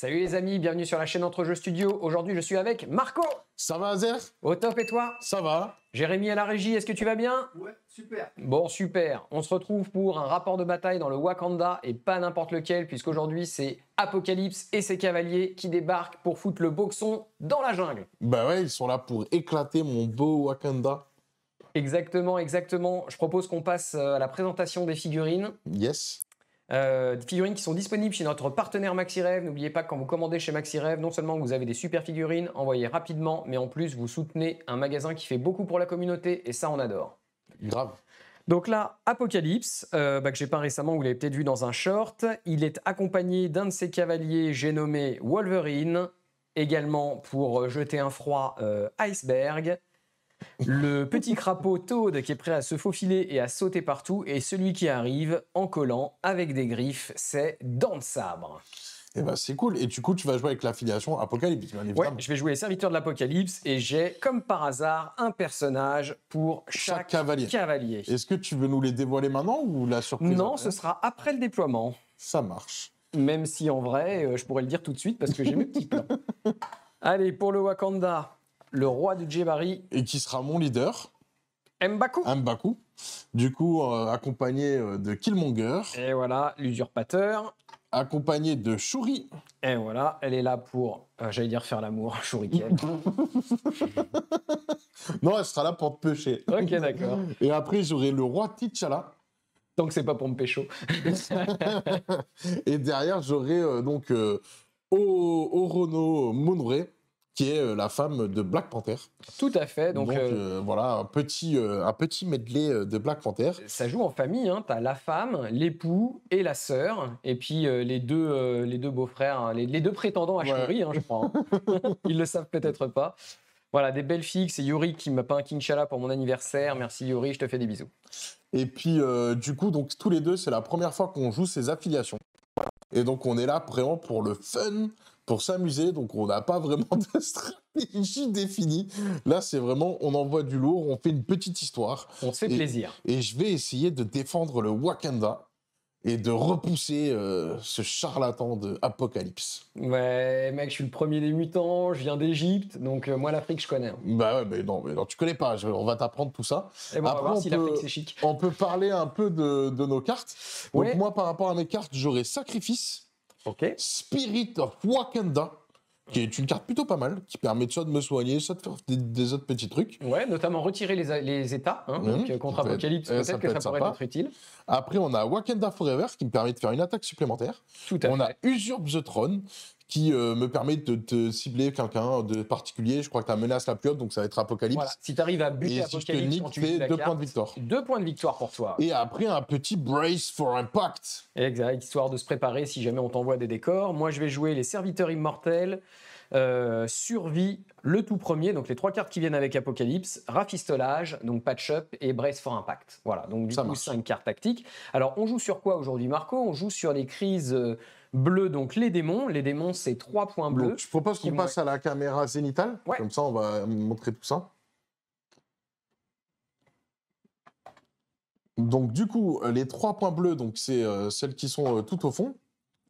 Salut les amis, bienvenue sur la chaîne Entre Jeux Studio. Aujourd'hui, je suis avec Marco. Ça va, Azer? Au top, et toi? Ça va. Jérémy à la régie, est-ce que tu vas bien? Ouais, super. Bon, super. On se retrouve pour un rapport de bataille dans le Wakanda, et pas n'importe lequel, puisqu'aujourd'hui, c'est Apocalypse et ses cavaliers qui débarquent pour foutre le boxon dans la jungle. Bah ouais, ils sont là pour éclater mon beau Wakanda. Exactement, exactement. Je propose qu'on passe à la présentation des figurines. Yes. Des figurines qui sont disponibles chez notre partenaire MaxiRêve. N'oubliez pas que quand vous commandez chez MaxiRêve, non seulement vous avez des super figurines envoyées rapidement, mais en plus vous soutenez un magasin qui fait beaucoup pour la communauté et ça on adore. Grave. Donc là, Apocalypse, que j'ai peint récemment, vous l'avez peut-être vu dans un short, il est accompagné d'un de ses cavaliers, j'ai nommé Wolverine, également pour jeter un froid Iceberg. Le petit crapaud Toad qui est prêt à se faufiler et à sauter partout, et celui qui arrive en collant avec des griffes, c'est Dents de Sabre. Et bah c'est cool. Et du coup, tu vas jouer avec l'affiliation Apocalypse, bien Ouais, évidemment. je vais jouer les serviteurs de l'Apocalypse et j'ai, comme par hasard, un personnage pour chaque cavalier. Est-ce que tu veux nous les dévoiler maintenant ou la surprise Non, après? ce sera après le déploiement. Ça marche. Même si en vrai, je pourrais le dire tout de suite parce que j'ai mes petits plans. Allez, pour le Wakanda, le roi du Djebari, Et qui sera mon leader, M'Baku. M'Baku. Du coup, accompagné de Killmonger, Et voilà, l'usurpateur. accompagné de Shuri. Et voilà, elle est là pour, j'allais dire faire l'amour, Shuriken. Non, elle sera là pour te pêcher. Ok, d'accord. Et après, j'aurai le roi T'Challa. Donc c'est pas pour me pécho. Et derrière, j'aurai Orono Munre, qui est la femme de Black Panther. Tout à fait. Donc, Voilà, un petit medley de Black Panther. ça joue en famille, hein. T'as la femme, l'époux et la sœur, et puis les deux beaux-frères, hein, les deux prétendants à Shuri, hein, je crois. Hein. Ils le savent peut-être pas. Voilà, des belles filles. C'est Yuri qui m'a peint un Kinchala pour mon anniversaire. Merci Yuri, je te fais des bisous. Et puis, du coup, donc, tous les deux, c'est la première fois qu'on joue ces affiliations. Et donc, on est là vraiment pour le fun, pour s'amuser. Donc, on n'a pas vraiment de stratégie définie. Là, c'est vraiment, on envoie du lourd, on fait une petite histoire. On se fait plaisir. Et je vais essayer de défendre le Wakanda et de repousser ce charlatan de Apocalypse. Ouais, mec, je suis le premier des mutants, je viens d'Égypte, donc moi l'Afrique je connais. Hein. Bah ouais, mais non, tu connais pas, on va t'apprendre tout ça. Et bon, on va Après, voir si l'Afrique c'est chic. On peut parler un peu de nos cartes. Donc Ouais. moi, par rapport à mes cartes, j'aurai Sacrifice, Ok. Spirit of Wakanda, qui est une carte plutôt pas mal, qui permet soit de me soigner, soit de faire des autres petits trucs. Ouais, notamment retirer les états, hein, donc contre ça peut Apocalypse, être- ça peut-être que peut ça être pourrait sympa. être utile. Après, on a Wakanda Forever, qui me permet de faire une attaque supplémentaire. Tout à On fait. a Usurp the Throne, qui me permet de te cibler quelqu'un de particulier. Je crois que ta menace la plus haute, donc ça va être Apocalypse. Voilà, si tu arrives à buter Et si je te Apocalypse nique, quand tu c'est joues la 2 carte, points de victoire. 2 points de victoire pour toi. Et après, un petit Brace for Impact. Exact, histoire de se préparer si jamais on t'envoie des décors. Moi, je vais jouer les serviteurs immortels, survie, le tout premier, donc les 3 cartes qui viennent avec Apocalypse, rafistolage, donc patch-up et brace for impact. Voilà, donc du Ça coup, marche. 5 cartes tactiques. Alors, on joue sur quoi aujourd'hui, Marco? On joue sur les crises bleues, donc les démons. Les démons, c'est 3 points bleus. Donc, je propose qui qu'on vont passe à la caméra zénitale. Ouais. Comme ça, on va montrer tout ça. Donc, du coup, les 3 points bleus, donc c'est celles qui sont tout au fond.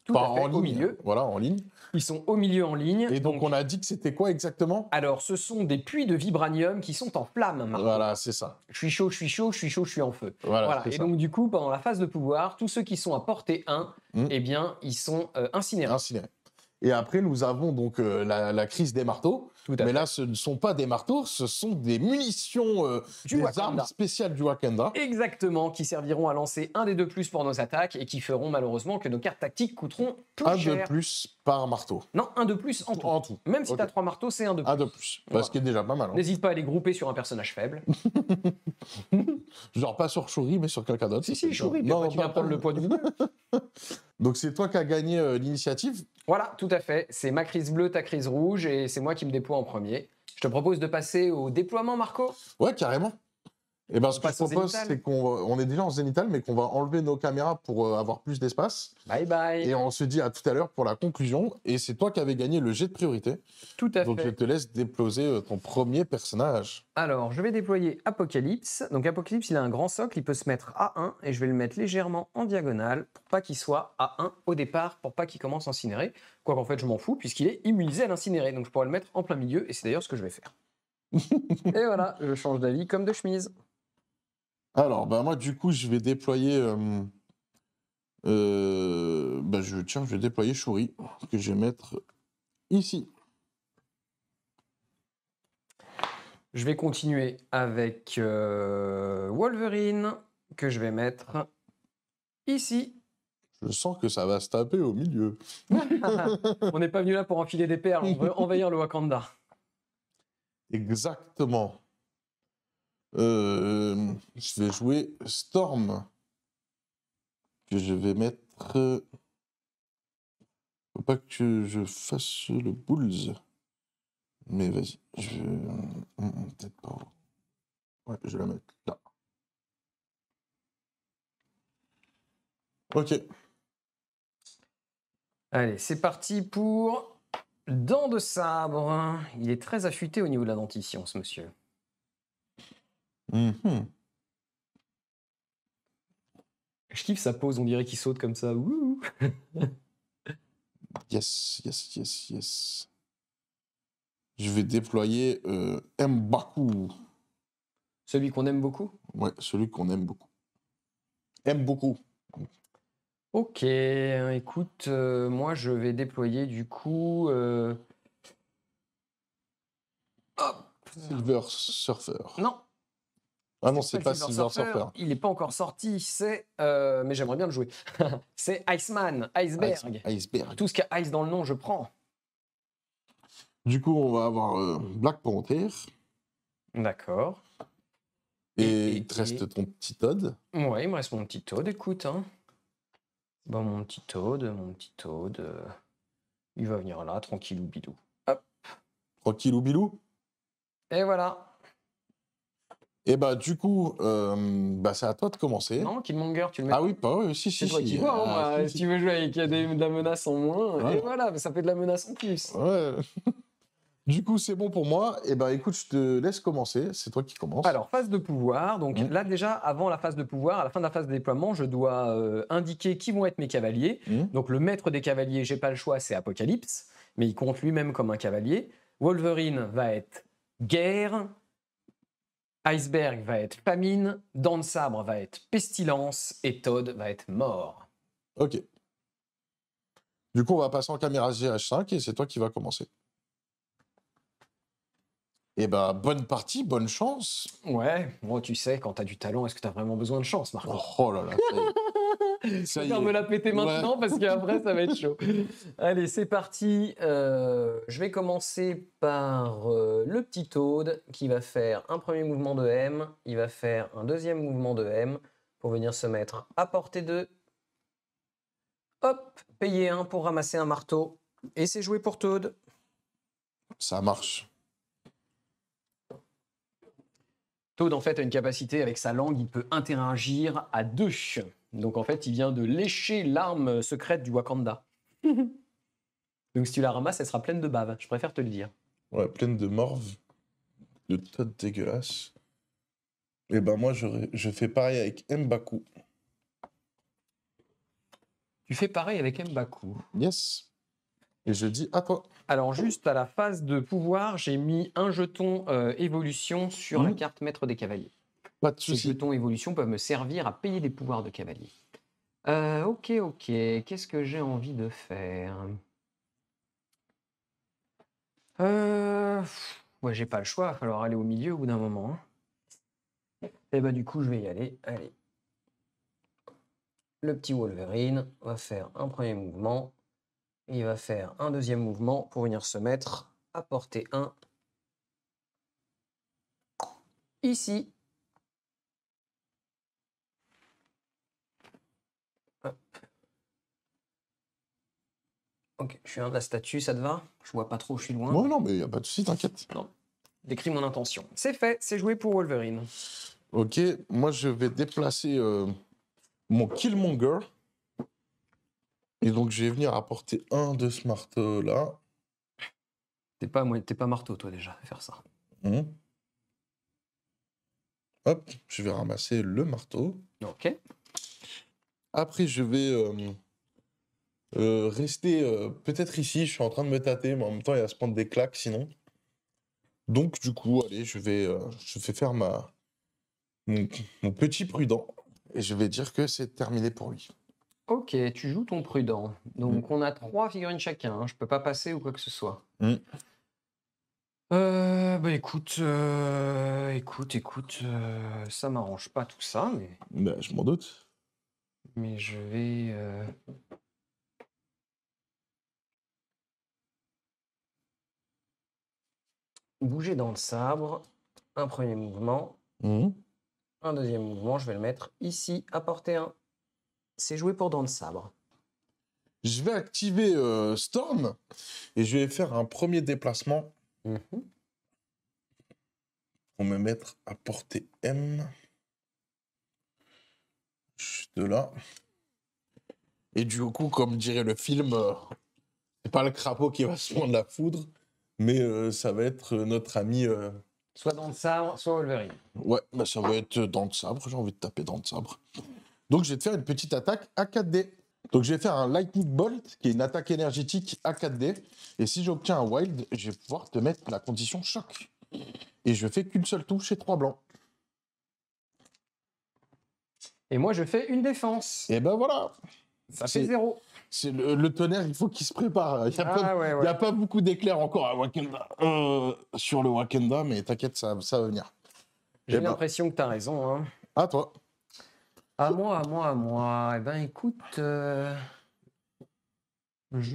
Tout Enfin, à fait, en ligne. au milieu. Voilà, en ligne. Ils sont au milieu en ligne. Et donc, on a dit que c'était quoi exactement? Alors, ce sont des puits de vibranium qui sont en flammes, Marco. Voilà, c'est ça. Je suis chaud, je suis chaud, je suis chaud, je suis en feu. Voilà, c'est Et ça. donc, du coup, pendant la phase de pouvoir, tous ceux qui sont à portée 1, eh bien, ils sont incinérés. Incinéré. Et après, nous avons donc la crise des marteaux. Tout à Mais fait. là, ce ne sont pas des marteaux, ce sont des munitions, Du des Wakanda. armes spéciales du Wakanda. Exactement, qui serviront à lancer un des 2 plus pour nos attaques et qui feront malheureusement que nos cartes tactiques coûteront plus Un cher. de plus par marteau. Non, un de plus en tout. En tout. Même si Ok. tu as 3 marteaux, c'est un de plus. Un de plus. Voilà. Ce qui est déjà pas mal. Hein. N'hésite pas à les grouper sur un personnage faible. Genre pas sur Shuri, mais sur quelqu'un d'autre. Si, ça peut si, être Shuri, bien. puis après, tu viens prendre le poids du bout. Donc c'est toi qui as gagné l'initiative. Voilà, tout à fait. C'est ma crise bleue, ta crise rouge, et c'est moi qui me déploie en premier. Je te propose de passer au déploiement, Marco. Ouais, carrément. Et ben, ce que je passe au propose, zénithal. c'est qu'on est déjà en zénithal, mais qu'on va enlever nos caméras pour avoir plus d'espace. Bye bye. Et on se dit à tout à l'heure pour la conclusion. Et c'est toi qui avais gagné le jet de priorité. Tout à Donc je fait. te laisse déposer ton premier personnage. Alors, je vais déployer Apocalypse. Donc, Apocalypse, il a un grand socle, il peut se mettre à 1 et je vais le mettre légèrement en diagonale pour pas qu'il soit à 1 au départ, pour pas qu'il commence à incinérer. Quoi qu'en fait, je m'en fous puisqu'il est immunisé à l'incinérer. Donc, je pourrais le mettre en plein milieu et c'est d'ailleurs ce que je vais faire. Et voilà, je change d'avis comme de chemise. Alors, bah moi, du coup, je vais déployer. Tiens, je vais déployer Shuri, que je vais mettre ici. Je vais continuer avec Wolverine, que je vais mettre ici. Je sens que ça va se taper au milieu. On n'est pas venu là pour enfiler des perles, on veut envahir le Wakanda. Exactement. Je vais jouer Storm, que je vais mettre. Faut pas que je fasse le Bulls. Mais vas-y, peut-être pas. Ouais, je vais la mettre là. Ok. Allez, c'est parti pour Dents de sabre. Il est très affûté au niveau de la dentition, ce monsieur. Mhm. Je kiffe sa pose, on dirait qu'il saute comme ça. Ouh. Yes, yes, yes, yes. Je vais déployer M'Baku. Celui qu'on aime beaucoup. Ouais, celui qu'on aime beaucoup. Aime beaucoup. Ok, écoute, moi je vais déployer du coup... Hop. Silver Surfer. Non, Ah non, c'est pas le Silver Surfer. Il n'est pas encore sorti, c'est... mais j'aimerais bien le jouer. C'est Iceman, Iceberg. Iceberg. Tout ce qui a ice dans le nom, je prends. Du coup, on va avoir Black Panther. D'accord. Et il te reste ton petit Todd. Ouais, il me reste mon petit Toad, écoute. Hein. Bon, mon petit Toad, il va venir là, tranquillou bidou. Hop. Tranquillou bilou. Et voilà. Et bah du coup, c'est à toi de commencer. Non, Killmonger, tu le mets. Ah oui, pas oui, si. C'est toi qui vois, hein, moi, si tu veux jouer avec de la menace en moins, Ouais. et voilà, ça fait de la menace en plus. Ouais. Du coup, c'est bon pour moi. Et bah écoute, je te laisse commencer. C'est toi qui commence. Alors, phase de pouvoir. Donc là, déjà, avant la phase de pouvoir, à la fin de la phase de déploiement, je dois indiquer qui vont être mes cavaliers. Donc, le maître des cavaliers, j'ai pas le choix, c'est Apocalypse, mais il compte lui-même comme un cavalier. Wolverine va être guerre. Iceberg va être famine. Dents de sabre va être pestilence. Et Todd va être mort. Ok. Du coup, on va passer en caméra GH5 et c'est toi qui vas commencer. Et bah, bonne partie, bonne chance. Ouais, moi, tu sais, quand t'as du talent, est-ce que t'as vraiment besoin de chance, Marco? Oh là là, ça y est. Je vais me la péter maintenant parce qu'après, ça va être chaud. Allez, c'est parti. Je vais commencer par le petit Toad qui va faire un premier mouvement de M. Il va faire un deuxième mouvement de M pour venir se mettre à portée 2. Hop, payer 1 pour ramasser un marteau. Et c'est joué pour Toad. Ça marche. Toad, en fait, a une capacité avec sa langue, il peut interagir à 2. Donc, en fait, il vient de lécher l'arme secrète du Wakanda. Donc, si tu la ramasses, elle sera pleine de bave. Je préfère te le dire. Ouais, pleine de morve, de Todd dégueulasse. Et ben moi, je fais pareil avec M'Baku. Tu fais pareil avec M'Baku. Yes. Et je dis à toi. Alors, juste à la phase de pouvoir, j'ai mis un jeton évolution sur la carte maître des cavaliers. Pas de Ces soucis. jetons évolution peuvent me servir à payer des pouvoirs de cavalier. Ok. Qu'est-ce que j'ai envie de faire? Ouais, j'ai pas le choix. Il va falloir aller au milieu au bout d'un moment. Hein. Et bah, du coup, je vais y aller. Allez. Le petit Wolverine va faire un premier mouvement. Il va faire un deuxième mouvement pour venir se mettre à portée 1. Ici. Hop. Ok, je suis un de la statue, ça te va? Je vois pas trop, je suis loin. Non, mais il n'y a pas de souci, t'inquiète. Non. Décris mon intention. C'est fait, c'est joué pour Wolverine. Ok, moi je vais déplacer mon Killmonger. Et donc je vais venir apporter un de ce marteau-là. T'es pas marteau, toi, déjà, à faire ça. Hum. Hop, je vais ramasser le marteau. Ok. Après, je vais rester peut-être ici. Je suis en train de me tâter, mais en même temps, il va se prendre des claques sinon. Donc, du coup, allez, je vais faire mon, mon petit prudent. Et je vais dire que c'est terminé pour lui. Ok, tu joues ton prudent. Donc, on a 3 figurines chacun. Hein. Je peux pas passer ou quoi que ce soit. Hum. Bah écoute, ça m'arrange pas tout ça, Bah, je m'en doute. mais je vais bouger dans le sabre. Un premier mouvement, Hum. un deuxième mouvement, je vais le mettre ici, à portée 1. C'est joué pour dans le sabre. Je vais activer Storm et je vais faire un premier déplacement Mhm. pour me mettre à portée M. Juste là. Et du coup, comme dirait le film, c'est pas le crapaud qui va se prendre la foudre, mais ça va être notre ami. Soit dans le sabre, soit Wolverine. Ouais, bah ça va être dans le sabre. J'ai envie de taper dans le sabre. Donc, je vais te faire une petite attaque à 4D. Donc, je vais faire un Lightning Bolt, qui est une attaque énergétique à 4D. Et si j'obtiens un Wild, je vais pouvoir te mettre la condition choc. Et je fais qu'une seule touche et 3 blancs. Et moi, je fais une défense. Et ben voilà. Ça fait 0. C'est le tonnerre, il faut qu'il se prépare. Il n'y a, ouais. a pas beaucoup d'éclairs encore à Wakanda, sur le Wakanda, mais t'inquiète, ça va venir. J'ai Eh ben, l'impression que tu as raison. Hein. à toi. À moi. Eh ben, écoute, je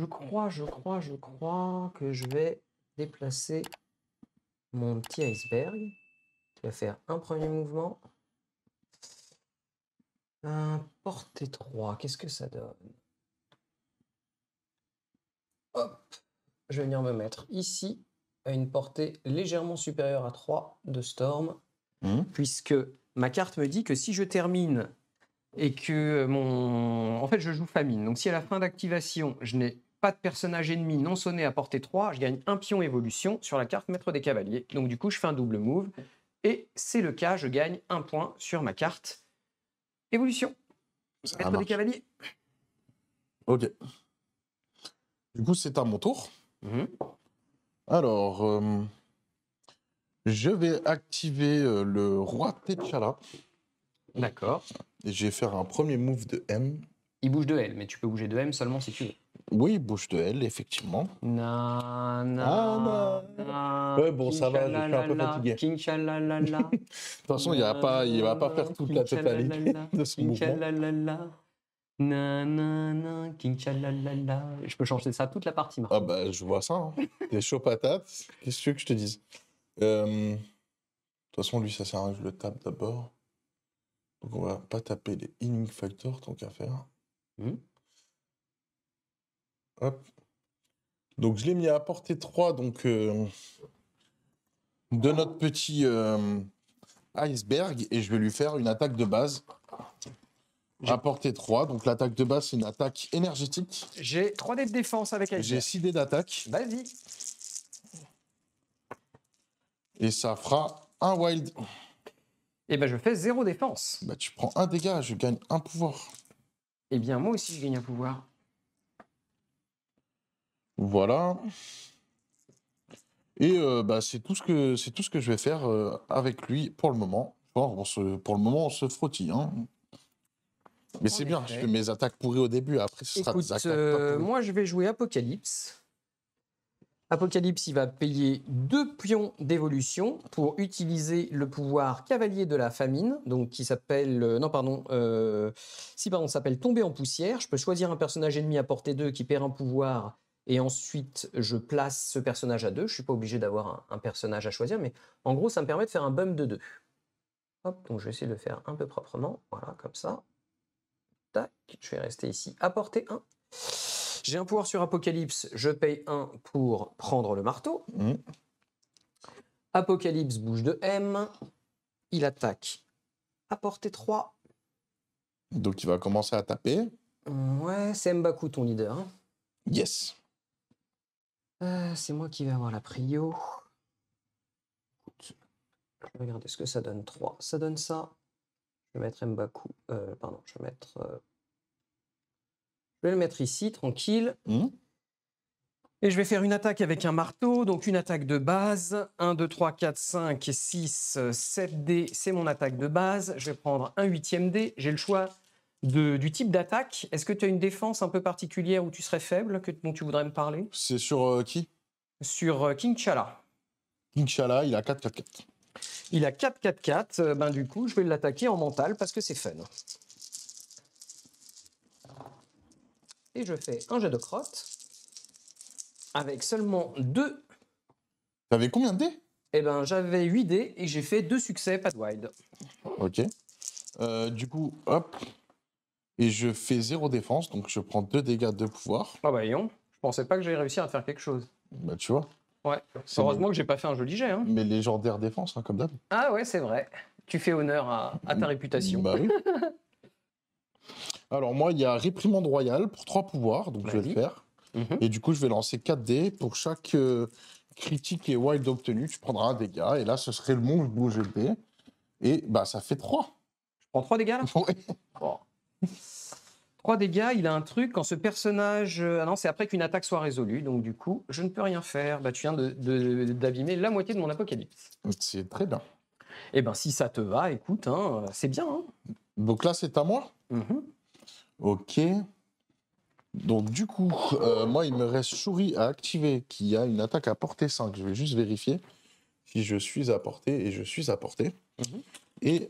crois que je vais déplacer mon petit iceberg. Tu vas faire un premier mouvement. Un portée 3. Qu'est-ce que ça donne? Hop. Je vais venir me mettre ici, à une portée légèrement supérieure à 3 de Storm, puisque ma carte me dit que si je termine et que en fait, je joue famine. Donc, si à la fin d'activation, je n'ai pas de personnage ennemi non sonné à portée 3, je gagne un pion évolution sur la carte Maître des Cavaliers. Donc, du coup, je fais un double move. Et c'est le cas, je gagne un point sur ma carte évolution. Ça Maître des marche. Cavaliers. Ok. Du coup, c'est à mon tour. Alors, je vais activer le roi T'Challa. D'accord. Et je vais faire un premier move de M. Il bouge de L, mais tu peux bouger de M seulement si tu veux. Oui, bouge de L, effectivement. Ouais, bon, ça va, je suis un peu fatigué. King Chalalala. De toute façon, il va pas faire toute la totalité de son mouvement. King Chalalala. Je peux changer ça toute la partie, Marc. Ah bah, je vois ça. Hein. T'es chaud patate. Qu'est-ce que tu veux que je te dise? De toute façon, lui, ça sert à rien que je le tape d'abord. Donc, on va pas taper les Healing Factor, tant qu'à faire. Hop. Donc, je l'ai mis à portée 3, donc, de notre petit iceberg, et je vais lui faire une attaque de base. À portée 3, donc l'attaque de base, c'est une attaque énergétique. J'ai 3 dés de défense avec iceberg. J'ai 6 dés d'attaque. Vas-y. Et ça fera un wild. Et ben je fais 0 défense. Bah, tu prends un dégât, je gagne un pouvoir. Eh bien, moi aussi, je gagne un pouvoir. Voilà. Et bah, c'est tout ce que je vais faire avec lui pour le moment. Bon, pour le moment, on se frottille. Hein. Mais c'est bien, je fais mes attaques pourries au début, après ce sera des attaques pas pourries. Moi, je vais jouer Apocalypse. Apocalypse, il va payer 2 pions d'évolution pour utiliser le pouvoir Cavalier de la Famine, donc qui s'appelle... s'appelle Tomber en poussière. Je peux choisir un personnage ennemi à portée 2 qui perd un pouvoir, et ensuite je place ce personnage à 2. Je ne suis pas obligé d'avoir un personnage à choisir, mais en gros, ça me permet de faire un bump de 2. Hop, donc je vais essayer de le faire un peu proprement. Voilà, comme ça. Tac, je vais rester ici à portée 1. J'ai un pouvoir sur Apocalypse, je paye 1 pour prendre le marteau. Apocalypse bouge de M, il attaque à portée 3. Donc, il va commencer à taper. Ouais, c'est M'Baku ton leader. Hein. Yes. C'est moi qui vais avoir la prio. Écoute, je vais regarder ce que ça donne. 3. Ça donne ça. Je vais mettre M'Baku. Pardon, je vais mettre. Je vais le mettre ici, tranquille. Et je vais faire une attaque avec un marteau, donc une attaque de base. 1, 2, 3, 4, 5, 6, 7 dés, c'est mon attaque de base. Je vais prendre un 8e dé. J'ai le choix du type d'attaque. Est-ce que tu as une défense un peu particulière où tu serais faible, dont tu voudrais me parler? C'est sur qui? Sur King T'Challa. King T'Challa, il a 4-4-4. Il a 4-4-4. Ben, du coup, je vais l'attaquer en mental parce que c'est fun. Et je fais un jet de crotte. Avec seulement 2. T'avais combien de dés? Eh ben, j'avais 8 dés et j'ai fait 2 succès, pas de wide. Ok. Du coup, hop. Et je fais 0 défense, donc je prends 2 dégâts de pouvoir. Ah bah voyons, je pensais pas que j'allais réussir à faire quelque chose. Bah, tu vois. Ouais. C'est Heureusement que j'ai pas fait un joli jet. Hein. Mais légendaire défense, hein, comme d'hab. Ah ouais, c'est vrai. Tu fais honneur à ta réputation. Bah oui. Alors, moi, il y a réprimande royale pour 3 pouvoirs, donc je vais le faire. Et du coup, je vais lancer 4 dés. Pour chaque critique et wild obtenu, tu prendras un dégât. Et là, ce serait le monstre bouger de dés. Et bah, ça fait 3. Je prends 3 dégâts là. Ouais. Oh. 3 dégâts, il a un truc quand ce personnage. Ah non, c'est après qu'une attaque soit résolue. Donc du coup, je ne peux rien faire. Bah, tu viens d'abîmer la moitié de mon apocalypse. C'est très bien. Eh ben, si ça te va, écoute, hein, c'est bien. Hein. Donc là, c'est à moi. Ok. Donc du coup, moi, il me reste Shuri à activer, qui a une attaque à portée 5. Je vais juste vérifier si je suis à portée, et je suis à portée. Et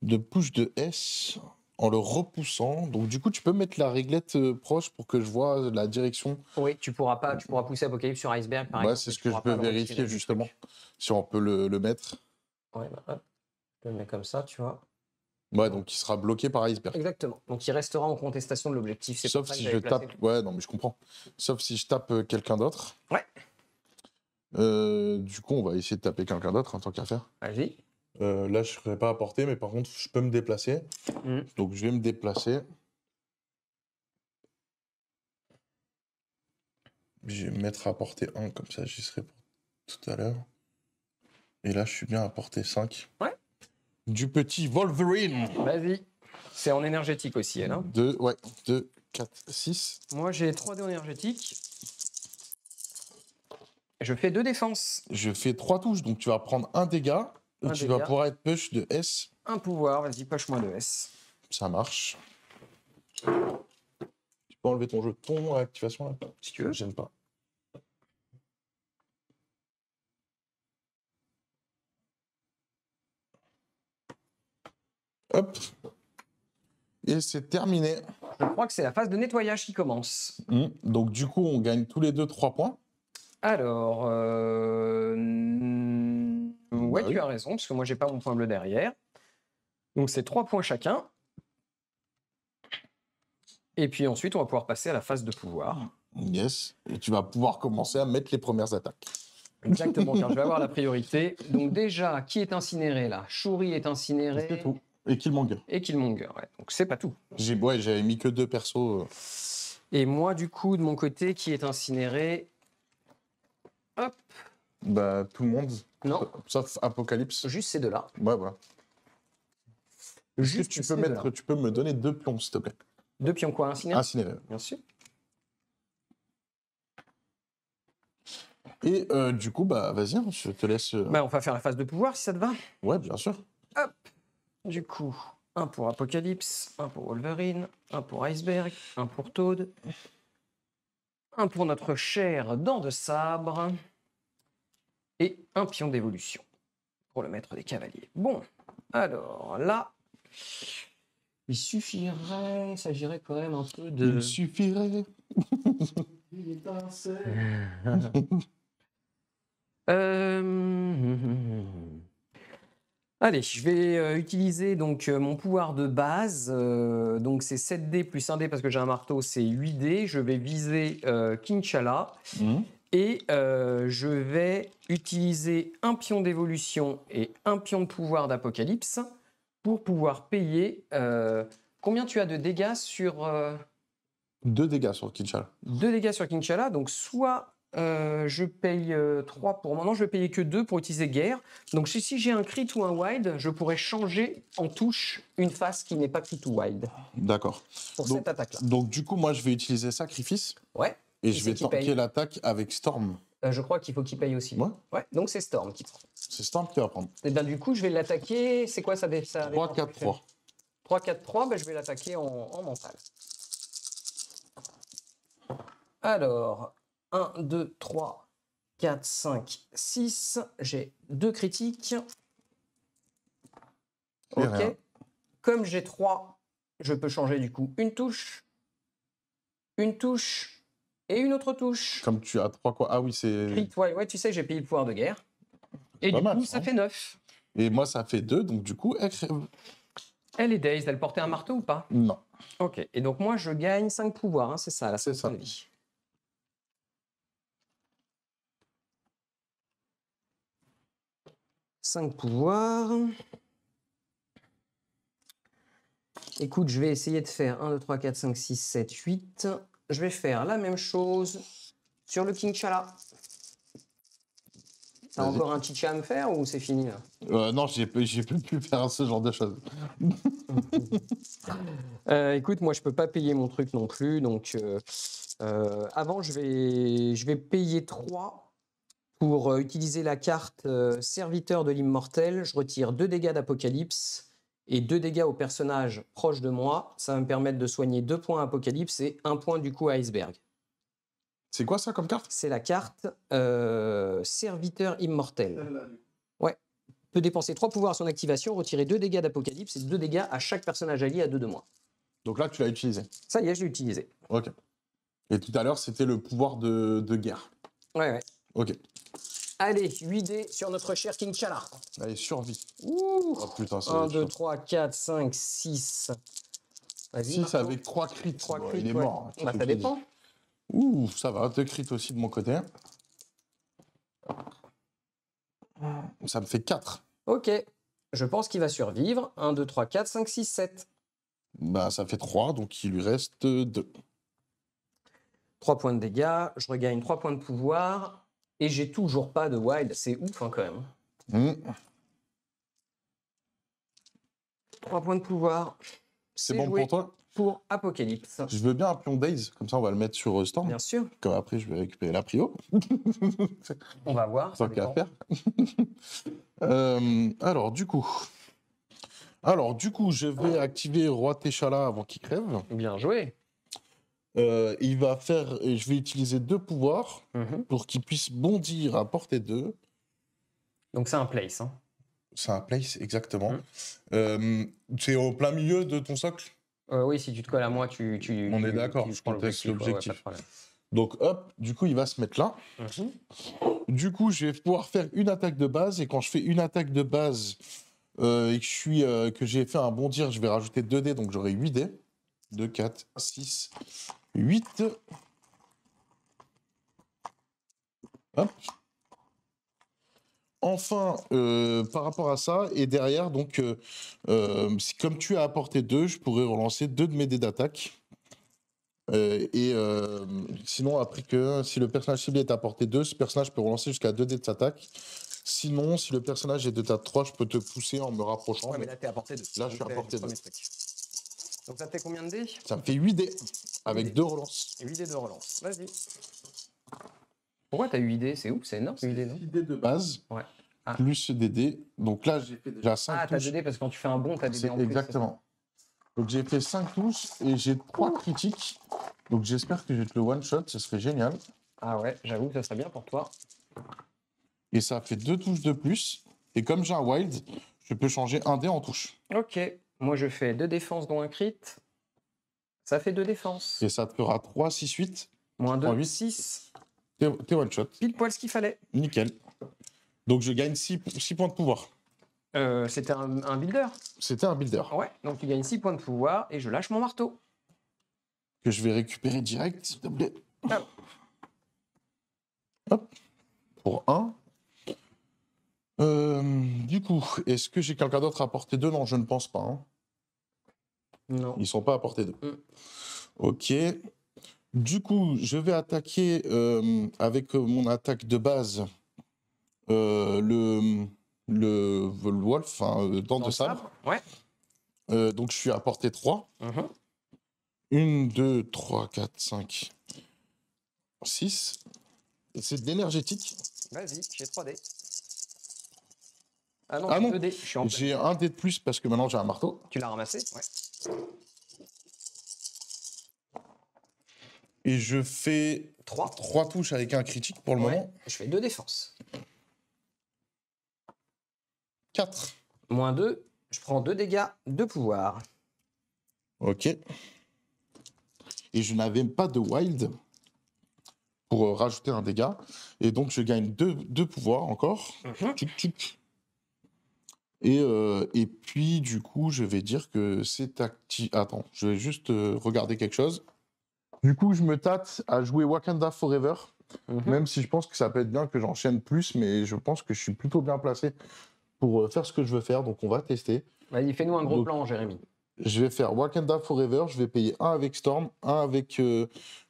de push de S en le repoussant. Donc du coup, tu peux mettre la réglette proche pour que je vois la direction. Oui, tu pourras pousser Apocalypse sur Iceberg, par exemple. Ouais, c'est ce que je peux vérifier, justement, si on peut le mettre. Ouais, bah hop, je le mets comme ça, tu vois. Ouais, donc il sera bloqué par Iceberg. Exactement. Donc il restera en contestation de l'objectif. Sauf si je tape. Ouais, non, mais je comprends. Sauf si je tape quelqu'un d'autre. Ouais. Du coup, on va essayer de taper quelqu'un d'autre, en tant qu'à faire. Vas-y. Là, je ne serai pas à portée, mais par contre, je peux me déplacer. Donc, je vais me déplacer. Je vais me mettre à portée 1, comme ça, j'y serai pour tout à l'heure. Et là, je suis bien à portée 5. Ouais. Du petit Wolverine. Vas-y. C'est en énergétique aussi, elle. Hein. 2, 4, 6. Moi, j'ai 3 dés en énergétique. Je fais 2 défenses. Je fais 3 touches, donc tu vas prendre un dégât. Et tu vas pouvoir être push de S. Un pouvoir, vas-y, push-moi de S. Ça marche. Tu peux enlever ton jeton à activation là? Si tu veux. J'aime pas. Hop. Et c'est terminé. Je crois que c'est la phase de nettoyage qui commence. Donc du coup, on gagne tous les deux 3 points. Alors, ouais, tu as raison, parce que moi, j'ai pas mon point bleu derrière. Donc, c'est 3 points chacun. Et puis ensuite, on va pouvoir passer à la phase de pouvoir. Yes. Et tu vas pouvoir commencer à mettre les premières attaques. Exactement, car je vais avoir la priorité. Donc déjà, qui est incinéré là? Shuri est incinéré. C'est tout. Et Killmonger. Et Killmonger, ouais. Donc c'est pas tout. J'avais mis que 2 persos. Et moi, du coup, de mon côté, qui est incinéré? Hop. Bah, tout le monde. Non. Sauf Apocalypse. Juste ces deux-là. Ouais, voilà. Juste tu peux me donner 2 pions, s'il te plaît. 2 pions quoi? Incinérés? Incinérés. Bien sûr. Et du coup, bah, vas-y, hein, je te laisse. Bah, on va faire la phase de pouvoir, si ça te va. Ouais, bien sûr. Hop. Du coup, un pour Apocalypse, un pour Wolverine, un pour Iceberg, un pour Toad, un pour notre cher Dent de Sabre, et un pion d'évolution pour le maître des cavaliers. Bon, alors là, il s'agirait quand même un peu de... Il suffirait. Allez, je vais utiliser donc mon pouvoir de base. Donc c'est 7 dés plus 1 dé parce que j'ai un marteau, c'est 8 dés. Je vais viser King T'Challa. Et je vais utiliser un pion d'évolution et un pion de pouvoir d'Apocalypse pour pouvoir payer... combien tu as de dégâts sur... 2 dégâts sur Kinshasa. 2 dégâts sur Kinchala, donc soit je paye 3 pour... Non, je vais payer que 2 pour utiliser guerre. Donc si j'ai un crit ou un wild, je pourrais changer en touche une face qui n'est pas crit ou wild. D'accord. Pour cette attaque-là. Donc du coup, moi, je vais utiliser Sacrifice. Ouais. Et je vais tanker l'attaque avec Storm. Je crois qu'il faut qu'il paye aussi. Ouais. Donc c'est Storm qui prend. C'est Storm qui va prendre. Et bien du coup, je vais l'attaquer. C'est quoi ça 3, 4, 3. 3, 4, 3, ben, je vais l'attaquer en mental. Alors, 1, 2, 3, 4, 5, 6. J'ai 2 critiques. Ok. Rien. Comme j'ai 3, je peux changer du coup une touche et une autre touche. Comme tu as 3 quoi? Ah oui, c'est... Crit, ouais, tu sais, j'ai payé le pouvoir de guerre. Et Pas du mal, coup, ça fait 9. Et moi, ça fait 2, donc du coup, elle crève. Elle est dazed, elle portait un marteau ou pas? Non. Ok, et donc moi, je gagne 5 pouvoirs, hein, c'est ça, la C'est ça. de vie. Cinq pouvoirs. Écoute, je vais essayer de faire 1, 2, 3, 4, 5, 6, 7, 8. Je vais faire la même chose sur le Kinchala. T'as encore un chicha à me faire ou c'est fini là? Non, j'ai plus faire ce genre de choses. Écoute, moi je peux pas payer mon truc non plus, donc avant je vais payer 3 pour utiliser la carte serviteur de l'immortel. Je retire 2 dégâts d'Apocalypse et 2 dégâts aux personnages proches de moi. Ça va me permettre de soigner 2 points à Apocalypse et 1 point du coup à Iceberg. C'est quoi ça comme carte? C'est la carte serviteur immortel. Ouais. Peut dépenser 3 pouvoirs à son activation, retirer 2 dégâts d'Apocalypse et 2 dégâts à chaque personnage allié à 2 de moins. Donc là, tu l'as utilisé. Ça y est, je l'ai utilisé. Ok. Et tout à l'heure, c'était le pouvoir de guerre. Ouais. Ok. Allez, 8 dés sur notre cher Kinchala. Allez, survie. Ouh. Oh putain, ça 1, 2, 3, 4, 5, 6. Vas-y. 6 avec 3 crits. 3 Bon, crits, il est ouais. mort. Bah, ça dépend. Ouh, ça va. 2 crits aussi de mon côté. Ça me fait 4. Ok. Je pense qu'il va survivre. 1, 2, 3, 4, 5, 6, 7. Bah, ça fait 3, donc il lui reste 2. 3 points de dégâts. Je regagne 3 points de pouvoir. Et j'ai toujours pas de wild. C'est ouf hein, quand même. 3 points de pouvoir. C'est bon joué pour toi? Pour Apocalypse. Je veux bien un pion Daze, comme ça on va le mettre sur Storm. Bien sûr. Comme après je vais récupérer la prio. On va voir. Tant qu'à faire. Alors du coup, je vais activer Roi Téchala avant qu'il crève. Bien joué. Il va faire, et je vais utiliser 2 pouvoirs pour qu'il puisse bondir à portée 2. Donc c'est un place. Hein. C'est un place, exactement. C'est au plein milieu de ton socle? Oui, si tu te colles à moi, On est d'accord, je conteste l'objectif. Donc hop, du coup il va se mettre là. Du coup je vais pouvoir faire une attaque de base, et quand je fais une attaque de base et que j'ai fait un bondir, je vais rajouter 2 dés, donc j'aurai 8 dés. 2, 4, 6, 8. Hop. Enfin, par rapport à ça, et derrière, donc, comme tu as apporté 2, je pourrais relancer 2 de mes dés d'attaque. Sinon, après si le personnage ciblé est à portée 2, ce personnage peut relancer jusqu'à 2 dés de attaque. Sinon, si le personnage est de ta 3, je peux te pousser en me rapprochant. Ouais, mais là, t'es à portée 2. Là, je suis à portée 2. Donc ça fait combien de dés? Ça me fait 8 dés, avec 2 relances. 8 dés de relance. Vas-y. Pourquoi t'as 8 dés? C'est ouf, c'est énorme, 8 dés, non? 6 dés de base, ouais. Plus des dés. Donc là, j'ai fait déjà 5 touches. Ah, t'as 2 dés parce que quand tu fais un bond, t'as des dés en plus. Exactement. Donc j'ai fait 5 touches et j'ai 3 critiques. Donc j'espère que je vais te le one-shot, ce serait génial. Ah ouais, j'avoue que ça serait bien pour toi. Et ça fait 2 touches de plus. Et comme j'ai un wild, je peux changer un dé en touche. Ok. Moi, je fais 2 défenses dont un crit. Ça fait 2 défenses. Et ça te fera 3, 6, 8. Moins 2, 8. 6. T'es one-shot. Pile poil ce qu'il fallait. Nickel. Donc je gagne 6 points de pouvoir. C'était un builder. C'était un builder. Ouais, donc tu gagnes 6 points de pouvoir et je lâche mon marteau. Que je vais récupérer direct, s'il te plaît. Ah. Hop, pour 1. Du coup, est-ce que j'ai quelqu'un d'autre à portée 2? Non, je ne pense pas. Hein. Non. Ils sont pas à portée 2. Mm. Ok. Du coup, je vais attaquer avec mon attaque de base le Wolf, enfin, dent de sabre. Ouais. Donc, je suis à portée 3. Mhm. 1, 2, 3, 4, 5, 6. C'est de l'énergétique. Vas-y, j'ai 3 dés. Ah non, Ah non, 2 dés. Je suis en j'ai un dé de plus parce que maintenant j'ai un marteau. Tu l'as ramassé? Ouais. Et je fais 3 touches avec un critique pour le Ouais. moment. Je fais 2 défenses. 4. Moins 2, je prends 2 dégâts de pouvoir. Ok. Et je n'avais pas de wild pour rajouter un dégât. Et donc je gagne 2 pouvoirs encore. Mhm. Tchouk, tchouk. Et puis du coup, je vais dire que c'est actif. Attends, je vais juste regarder quelque chose. Du coup, je me tâte à jouer Wakanda Forever. Mhm. Même si je pense que ça peut être bien que j'enchaîne plus, mais je pense que je suis plutôt bien placé pour faire ce que je veux faire. Donc on va tester. Vas-y, fais-nous un gros Donc, plan, Jérémy. Je vais faire Wakanda Forever, je vais payer un avec Storm, un avec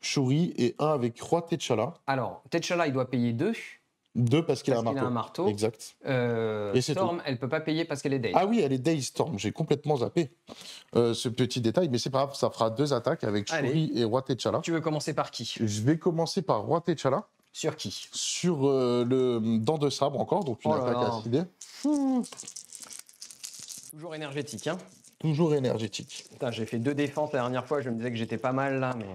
Shuri et un avec Roi T'Challa. Alors, T'Challa, il doit payer 2 2 parce qu'il a un parce qu'il marteau. a un marteau. Exact. Et c'est Storm, elle peut pas payer parce qu'elle est Day. Ah oui, elle est Day Storm, j'ai complètement zappé ce petit détail, mais c'est pas grave, ça fera 2 attaques avec Shuri Allez. et Roi T'Challa. Tu veux commencer par qui? Je vais commencer par Roi T'Challa. Sur qui? Sur le dent de sabre encore, donc une Oh là attaque là. acidée. Toujours énergétique, hein? Toujours énergétique. Putain, j'ai fait 2 défenses la dernière fois, je me disais que j'étais pas mal là, mais...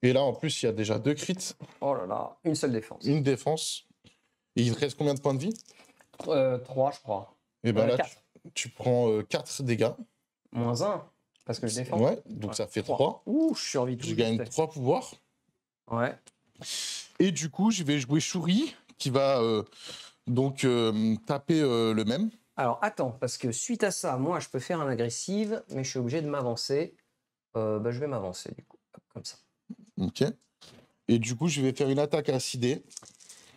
Et là, en plus, il y a déjà 2 crits, Oh là là, une seule défense. une défense. Et il te reste combien de points de vie? 3, je crois. Et ben là, 4. tu prends 4 dégâts. Moins 1, parce que je défends. Ouais, donc ça fait 3. Ouh, je survis tout Je gagne juste. 3 pouvoirs. Ouais. Et du coup, je vais jouer Shuri, qui va donc taper le même. Alors, attends, parce que suite à ça, moi, je peux faire un agressive, mais je suis obligé de m'avancer. Je vais m'avancer, du coup, hop, comme ça. Ok. Et du coup, je vais faire une attaque acidée.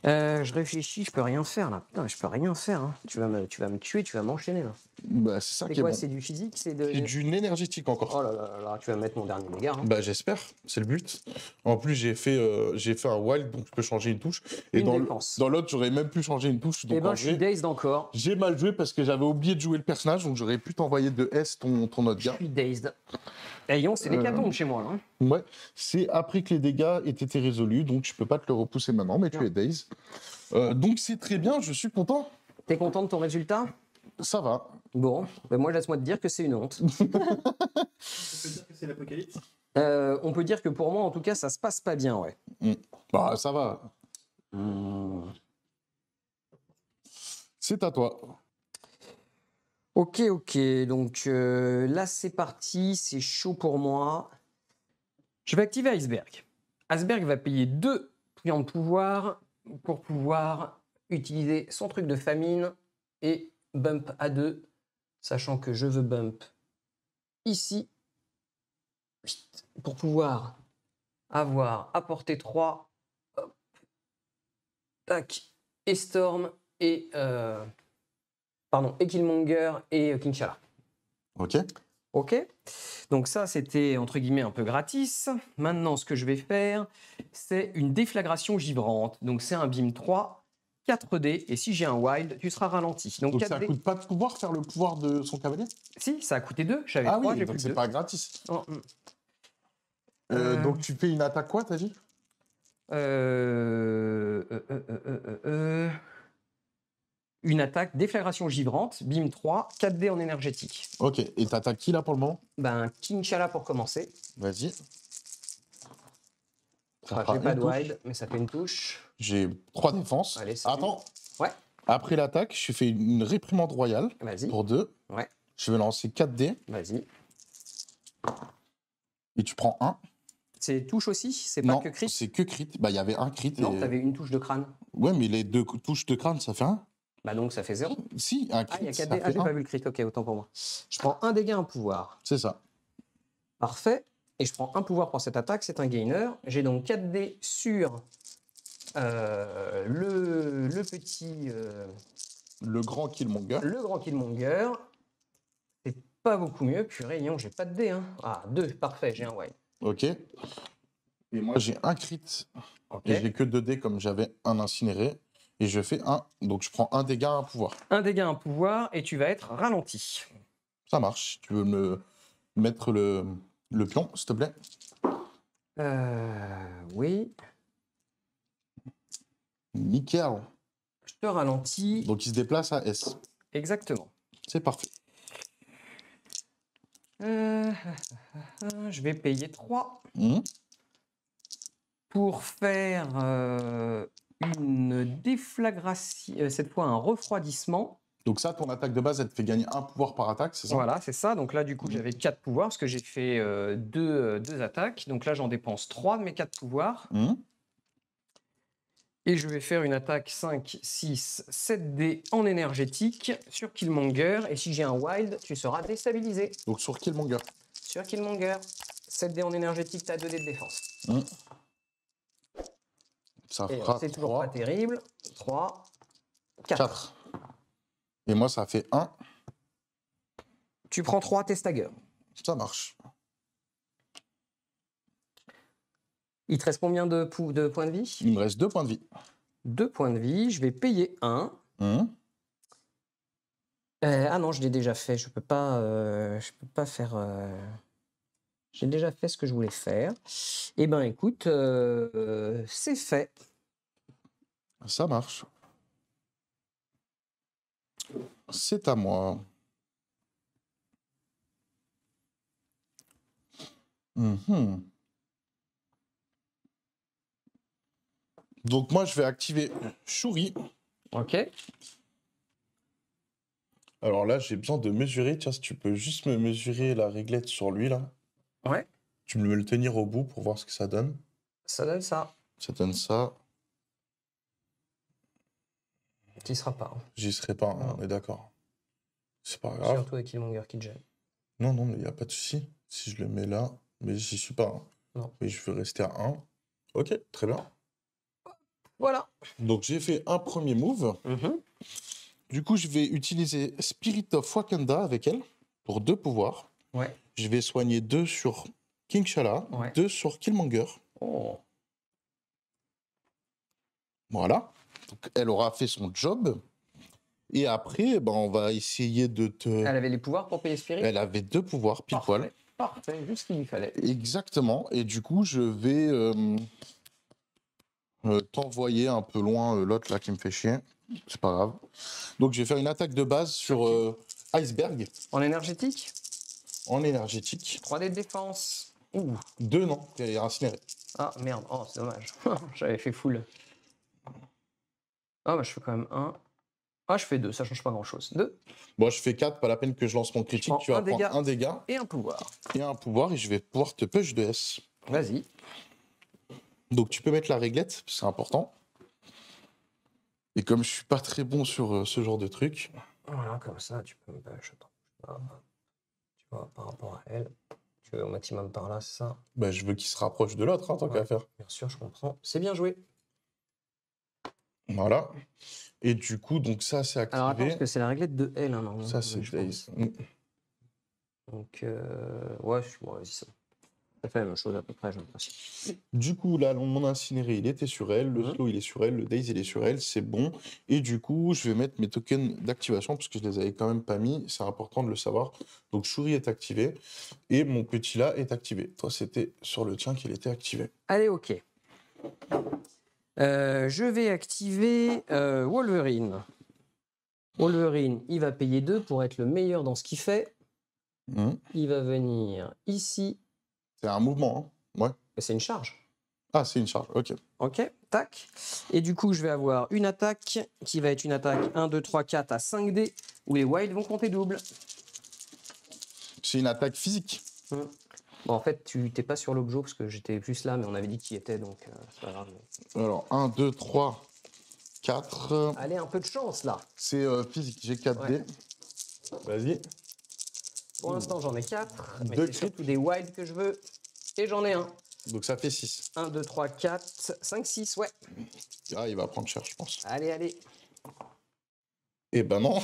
Je réfléchis, je peux rien faire, là. Putain, je peux rien faire, hein. Tu vas me tuer, tu vas m'enchaîner, là. Bah, c'est ça C'est qui est quoi, bon. c'est du physique, c'est C'est d'une énergétique encore. Oh là là là, tu vas me mettre mon dernier dégât, hein. Bah, j'espère, c'est le but. En plus, j'ai fait un wild, donc je peux changer une touche. Et Une dans défense. l'autre, j'aurais même pu changer une touche. Donc Eh ben, en je suis vrai, dazed encore. j'ai mal joué parce que j'avais oublié de jouer le personnage, donc j'aurais pu t'envoyer de S ton autre Je gars. suis dazed. Eh, c'est l'hécatombe chez moi, là. Hein. Ouais, c'est après que les dégâts aient été résolus, donc je peux pas te le repousser maintenant, mais tu Non. es Daze. Donc c'est très bien, je suis content. T'es content de ton résultat? Ça va. Bon, ben moi, laisse-moi te dire que c'est une honte. On peut dire que c'est l'apocalypse. On peut dire que pour moi, en tout cas, ça se passe pas bien, ouais. Bah ça va. C'est à toi. Ok, donc là, c'est parti, c'est chaud pour moi. Je vais activer Iceberg. Iceberg va payer 2 points de pouvoir pour pouvoir utiliser son truc de famine et bump à 2, sachant que je veux bump ici pour pouvoir avoir à portée 3, hop, tac, et Storm et Killmonger et King'Shala. Ok. Ok, donc ça c'était entre guillemets un peu gratis. Maintenant ce que je vais faire c'est une déflagration givrante. Donc c'est un beam 3, 4D et si j'ai un wild tu seras ralenti. Donc Donc 4D. ça coûte pas de pouvoir faire le pouvoir de son cavalier? Si, ça a coûté 2, j'avais Ah 3, oui, j'ai donc plus c'est 2. pas gratis. Oh, Donc tu fais une attaque quoi, t'as dit? Une attaque déflagration givrante, beam 3, 4D en énergétique. Ok, et t'attaques qui là pour le moment? Ben King'Shala pour commencer. Vas-y. Enfin, j'ai pas de wild, mais ça fait une touche. J'ai 3 défenses. Allez, salut. Attends. Ouais. Après l'attaque, je fais une réprimande royale Vas-y. pour 2. Ouais. Je vais lancer 4 dés Vas-y. et tu prends 1. C'est touche aussi? C'est pas Non, que crit? c'est que crit. Bah, il y avait un crit. Non, et... t'avais une touche de crâne. Ouais, mais les 2 touches de crâne, ça fait 1. Bah donc ça fait 0. Si, un Ah, crit, il y a 4 ça dés. Ah, fait j'ai pas 1. vu le crit. Ok, autant pour moi. Je prends un dégât, un pouvoir. C'est ça. Parfait. Et je prends un pouvoir pour cette attaque, c'est un gainer. J'ai donc 4 dés sur Le petit... Le grand Killmonger. le grand Killmonger. C'est pas beaucoup mieux. Purée, non, j'ai pas de dés. Hein. Ah, 2, parfait, j'ai un wild. Ok. Et moi, j'ai un crit. Ok. Et j'ai que 2 dés comme j'avais un incinéré. Et je fais un. Donc, je prends un dégât, un pouvoir. Un dégât, un pouvoir, et tu vas être ralenti. Ça marche. Tu veux me mettre le pion, s'il te plaît? Oui. Nickel. Je te ralentis. Donc, il se déplace à S. Exactement. C'est parfait. Je vais payer 3 Mhm. pour faire une déflagration, cette fois un refroidissement. Donc, ça, ton attaque de base, elle te fait gagner un pouvoir par attaque, c'est ça? Voilà, c'est ça. Donc là, du coup, j'avais 4 pouvoirs parce que j'ai fait 2 attaques. Donc là, j'en dépense 3 de mes 4 pouvoirs. Mhm. Et je vais faire une attaque 5, 6, 7 dés en énergétique sur Killmonger. Et si j'ai un wild, tu seras déstabilisé. Donc, sur Killmonger. Sur Killmonger, 7 dés en énergétique, tu as 2 dés de défense. Mhm. Ça Et fera c'est toujours 3, pas terrible. 3, 4. 4. Et moi, ça fait 1. Tu prends 3, t'es stagger. Ça marche. Il te reste combien de points de vie? Il me reste 2 points de vie. 2 points de vie. Je vais payer 1. Mhm. Ah non, je l'ai déjà fait. Je peux pas faire. J'ai déjà fait ce que je voulais faire. Eh ben, écoute, c'est fait. Ça marche. C'est à moi. Mhm. Donc moi, je vais activer Shuri. Ok. Alors là, j'ai besoin de mesurer. Tiens, si tu peux juste me mesurer la réglette sur lui, là. Ouais. Tu me le tenir au bout pour voir ce que ça donne. Ça donne ça. Ça donne ça. Tu y seras pas. Hein. J'y serai pas, hein, Non. on est d'accord. C'est pas grave. Surtout avec Killmonger qui te gêne. Non, non, mais il n'y a pas de souci. Si je le mets là, mais j'y suis pas. Hein. Non. Mais je veux rester à 1. Ok, très bien. Voilà. Donc j'ai fait un premier move. Du coup, je vais utiliser Spirit of Wakanda avec elle pour 2 pouvoirs. Ouais. Je vais soigner 2 sur King Shala, Ouais. 2 sur Killmonger. Oh. Voilà. Donc, elle aura fait son job. Et après, ben, on va essayer de te... Elle avait les pouvoirs pour payer Spirit. Elle avait 2 pouvoirs, pile poil. Parfait, juste ce qu'il lui fallait. Exactement. Et du coup, je vais t'envoyer un peu loin l'autre là qui me fait chier. C'est pas grave. Donc, je vais faire une attaque de base sur Iceberg En énergétique, en énergétique. 3 dés de défense. Ouh. 2, non, il est incinéré. Ah merde, oh c'est dommage. J'avais fait full. Ah bah je fais quand même 1. Ah je fais 2, ça change pas grand chose. 2 Bon, je fais 4, pas la peine que je lance mon critique. prends Tu vas un prendre dégât. un dégât et un pouvoir. et un pouvoir et je vais pouvoir te push de S. Vas-y. Donc, tu peux mettre la réglette, c'est important. Et comme je suis pas très bon sur ce genre de truc, Voilà, comme ça, tu peux me push. Attends. Tu vois, par rapport à elle, tu veux au maximum par là, c'est ça? bah, je veux qu'il se rapproche de l'autre, hein, tant Ouais. qu'à faire. Bien sûr, je comprends. C'est bien joué. Voilà. Et du coup, donc ça, c'est activé. Alors attends, parce que c'est la réglette de elle, hein, normalement. Ça, c'est je Daze. pense. Donc, ouais, bon, vas-y, ça. Ça fait la même chose à peu près, j'ai l'impression. Du coup, là, mon incinéré, il était sur elle. Le slow, il est sur elle. Le Daze, il est sur elle. C'est bon. Et du coup, je vais mettre mes tokens d'activation parce que je les avais quand même pas mis. C'est important de le savoir. Donc, Shuri est activé. Et mon petit là est activé. Toi, c'était sur le tien qu'il était activé. Allez, ok. Je vais activer Wolverine. Wolverine, il va payer 2 pour être le meilleur dans ce qu'il fait. Il va venir ici. C'est un mouvement, hein. Ouais. C'est une charge. Ah, c'est une charge, ok. Ok, tac. Et du coup, je vais avoir une attaque qui va être une attaque 1, 2, 3, 4 à 5 dés où les wilds vont compter double. C'est une attaque physique. Bon, en fait, tu n'étais pas sur l'objet parce que j'étais plus là, mais on avait dit qu'il était, donc c'est pas grave. Alors, 1, 2, 3, 4. Allez, un peu de chance là. C'est physique, j'ai 4 dés. Vas-y. Pour l'instant, j'en ai 4. Mais Deux c'est crits. surtout des wilds que je veux. Et j'en ai un. Donc ça fait 6. 1, 2, 3, 4, 5, 6, ouais. Ah, il va prendre cher, je pense. Allez, allez. Eh ben non,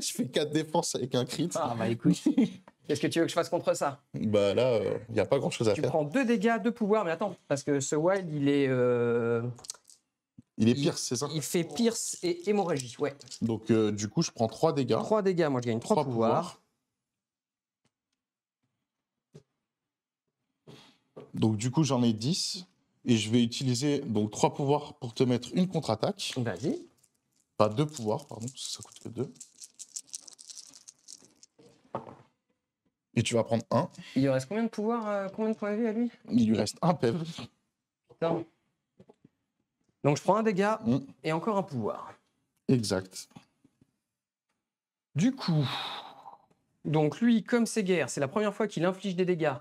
je fais 4 défenses avec un crit. Ah bah écoute, qu'est-ce que tu veux que je fasse contre ça? Bah là, il n'y a pas grand-chose à Tu faire. prends 2 dégâts, 2 pouvoirs, mais attends, parce que ce wild, il est... Il est pire, c'est ça? Il fait pierce et hémorragie, ouais. Donc, du coup, je prends 3 dégâts. 3 dégâts, moi je gagne 3 pouvoirs. Donc, du coup, j'en ai 10. Et je vais utiliser donc 3 pouvoirs pour te mettre une contre-attaque. Vas-y. Pas 2 pouvoirs, pardon, parce que ça coûte que 2. Et tu vas prendre 1. Il lui reste combien de pouvoirs, combien de points de vie à lui? Il lui reste un PEV. Putain. Donc je prends un dégât Mm. et encore un pouvoir. Exact. Du coup, donc lui, comme c'est guerre, c'est la première fois qu'il inflige des dégâts.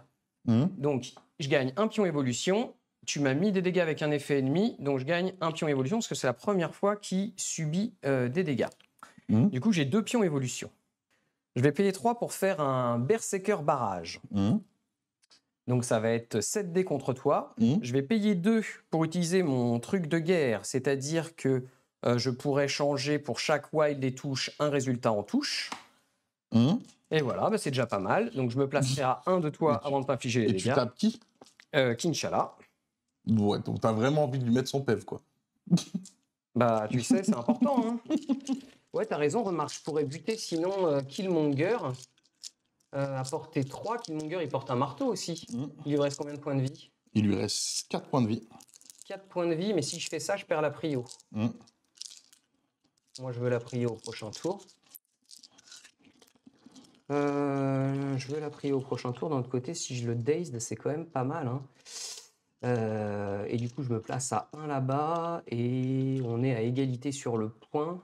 Donc je gagne un pion évolution. Tu m'as mis des dégâts avec un effet ennemi, donc je gagne un pion évolution parce que c'est la première fois qu'il subit des dégâts. Du coup, j'ai 2 pions évolution. Je vais payer 3 pour faire un Berserker barrage. Donc ça va être 7 dés contre toi. Je vais payer 2 pour utiliser mon truc de guerre, c'est-à-dire que je pourrais changer pour chaque wild des touches un résultat en touche. Et voilà, bah c'est déjà pas mal. Donc je me placerai à 1 de toi avant de t'infliger les Et dégâts. tu tapes qui? Kinshala. Ouais, donc t'as vraiment envie de lui mettre son PEV, quoi. Bah tu sais, c'est important. Hein. Ouais, t'as raison, remarque, je pourrais buter sinon Killmonger. À portée 3, Killmonger, il porte un marteau aussi. Il lui reste combien de points de vie? Il lui reste 4 points de vie. 4 points de vie, mais si je fais ça, je perds la prio. Moi, je veux la prio au prochain tour. Je veux la prio au prochain tour. D'un autre côté, si je le dazed, c'est quand même pas mal. Hein. Et du coup, je me place à 1 là-bas. Et on est à égalité sur le point.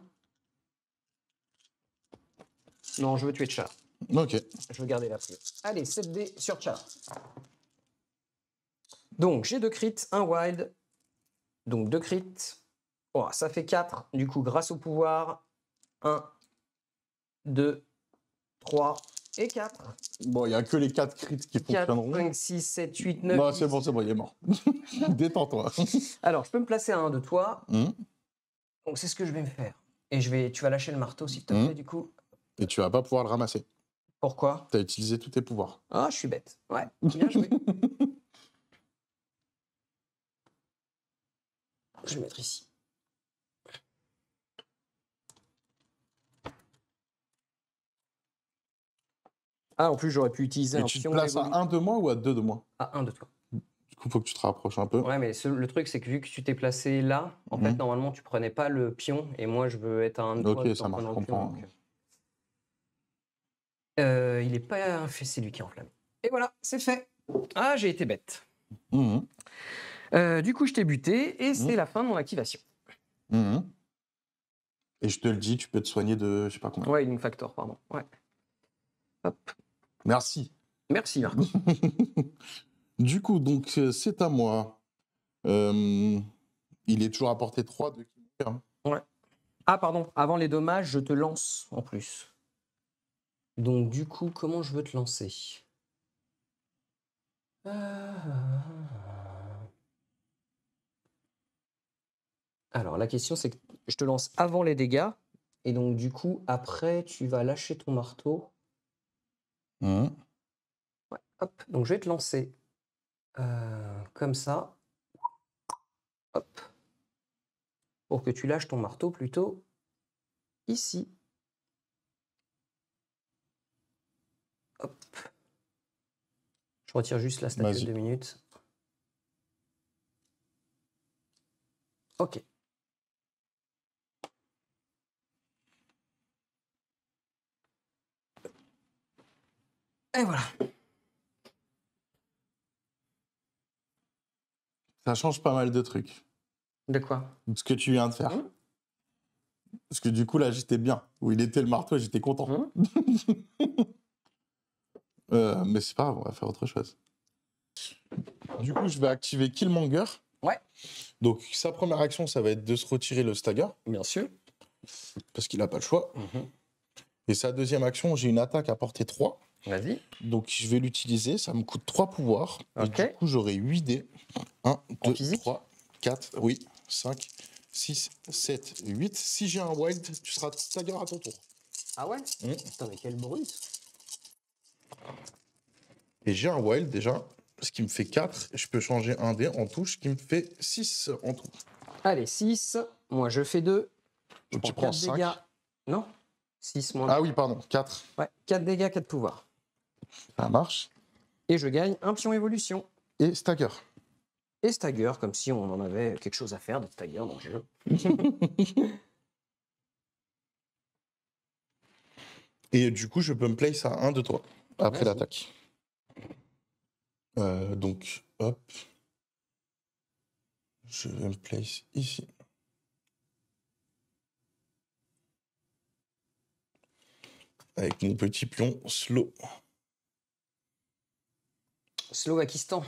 Non, je veux tuer T'Challa. Ok. Je veux garder la prio. Allez, 7 dés sur T'Challa. Donc, j'ai 2 crits, 1 wild. Donc, 2 crits. Oh, ça fait 4. Du coup, grâce au pouvoir, 1, 2, 3 et 4. Bon, il n'y a que les 4 crits qui 4, fonctionneront. 5, 6, 7, 8, 9. Non, 10. c'est bon, il est mort. Détends-toi. Alors, je peux me placer à 1 de toi. Donc, c'est ce que je vais me faire. Et tu vas lâcher le marteau, s'il te plaît, du coup. Et tu vas pas pouvoir le ramasser. Pourquoi? Tu as utilisé tous tes pouvoirs. Ah, je suis bête. Ouais, bien joué. Je vais mettre ici. Ah, en plus, j'aurais pu utiliser Et un tu te pion places à évolu- 1 de moi ou à 2 de moi? à 1 de toi. Du coup, faut que tu te rapproches un peu. Ouais, mais le truc, c'est que vu que tu t'es placé là, en fait, normalement, tu prenais pas le pion, et moi, je veux être à 1 de toi. Ok, tout ça en marche, prenant je le pion, comprends. donc, il est pas fait, c'est lui qui est enflammé. Et voilà, c'est fait. Ah, j'ai été bête. Du coup, je t'ai buté, et c'est la fin de mon activation. Et je te le dis, tu peux te soigner de je sais pas combien. Ouais, Healing Factor, pardon. Ouais. Hop. Merci. Merci, Marco. Du coup, donc, c'est à moi. Il est toujours à portée 3 de Killmonger. Ouais. Ah, pardon, avant les dommages, je te lance en plus. Donc, du coup, comment je veux te lancer? Alors, la question, c'est que je te lance avant les dégâts. Et donc, du coup, après, tu vas lâcher ton marteau. Ouais, hop. Donc, je vais te lancer comme ça. Hop. Pour que tu lâches ton marteau plutôt ici. Hop. Je retire juste la statue de 2 minutes. Ok. Et voilà. Ça change pas mal de trucs. De quoi? De ce que tu viens de faire. Parce que du coup, là, j'étais bien. Où il était le marteau, j'étais content. Mais c'est pas grave, on va faire autre chose. Du coup, je vais activer Killmonger. Ouais. Donc, sa première action, ça va être de se retirer le stagger. Bien sûr. Parce qu'il n'a pas le choix. Et sa deuxième action, j'ai une attaque à portée 3. Vas-y. Donc, je vais l'utiliser. Ça me coûte 3 pouvoirs. Et du coup, j'aurai 8 dés. 1, 2, 3, 4, oui, 5, 6, 7, 8. Si j'ai un wild, tu seras stagger à ton tour. Ah ouais? Putain, mais quel brut. Et j'ai un wild déjà, ce qui me fait 4. Je peux changer un dé en touche, qui me fait 6 en tout. Allez, 6. Moi, je fais 2. Je Donc tu prends prends 4 5. dégâts. Non? 6 moins. Ah oui, pardon, 4. Ouais, 4 dégâts, 4 pouvoirs. Ça marche. Et je gagne un pion évolution. Et stagger. Et stagger, comme si on en avait quelque chose à faire de stagger dans le jeu. Et du coup, je peux me place à 1 de toi, après Vas-y. l'attaque. Donc, hop. Je vais me place ici. Avec mon petit pion slow. Slovakistan.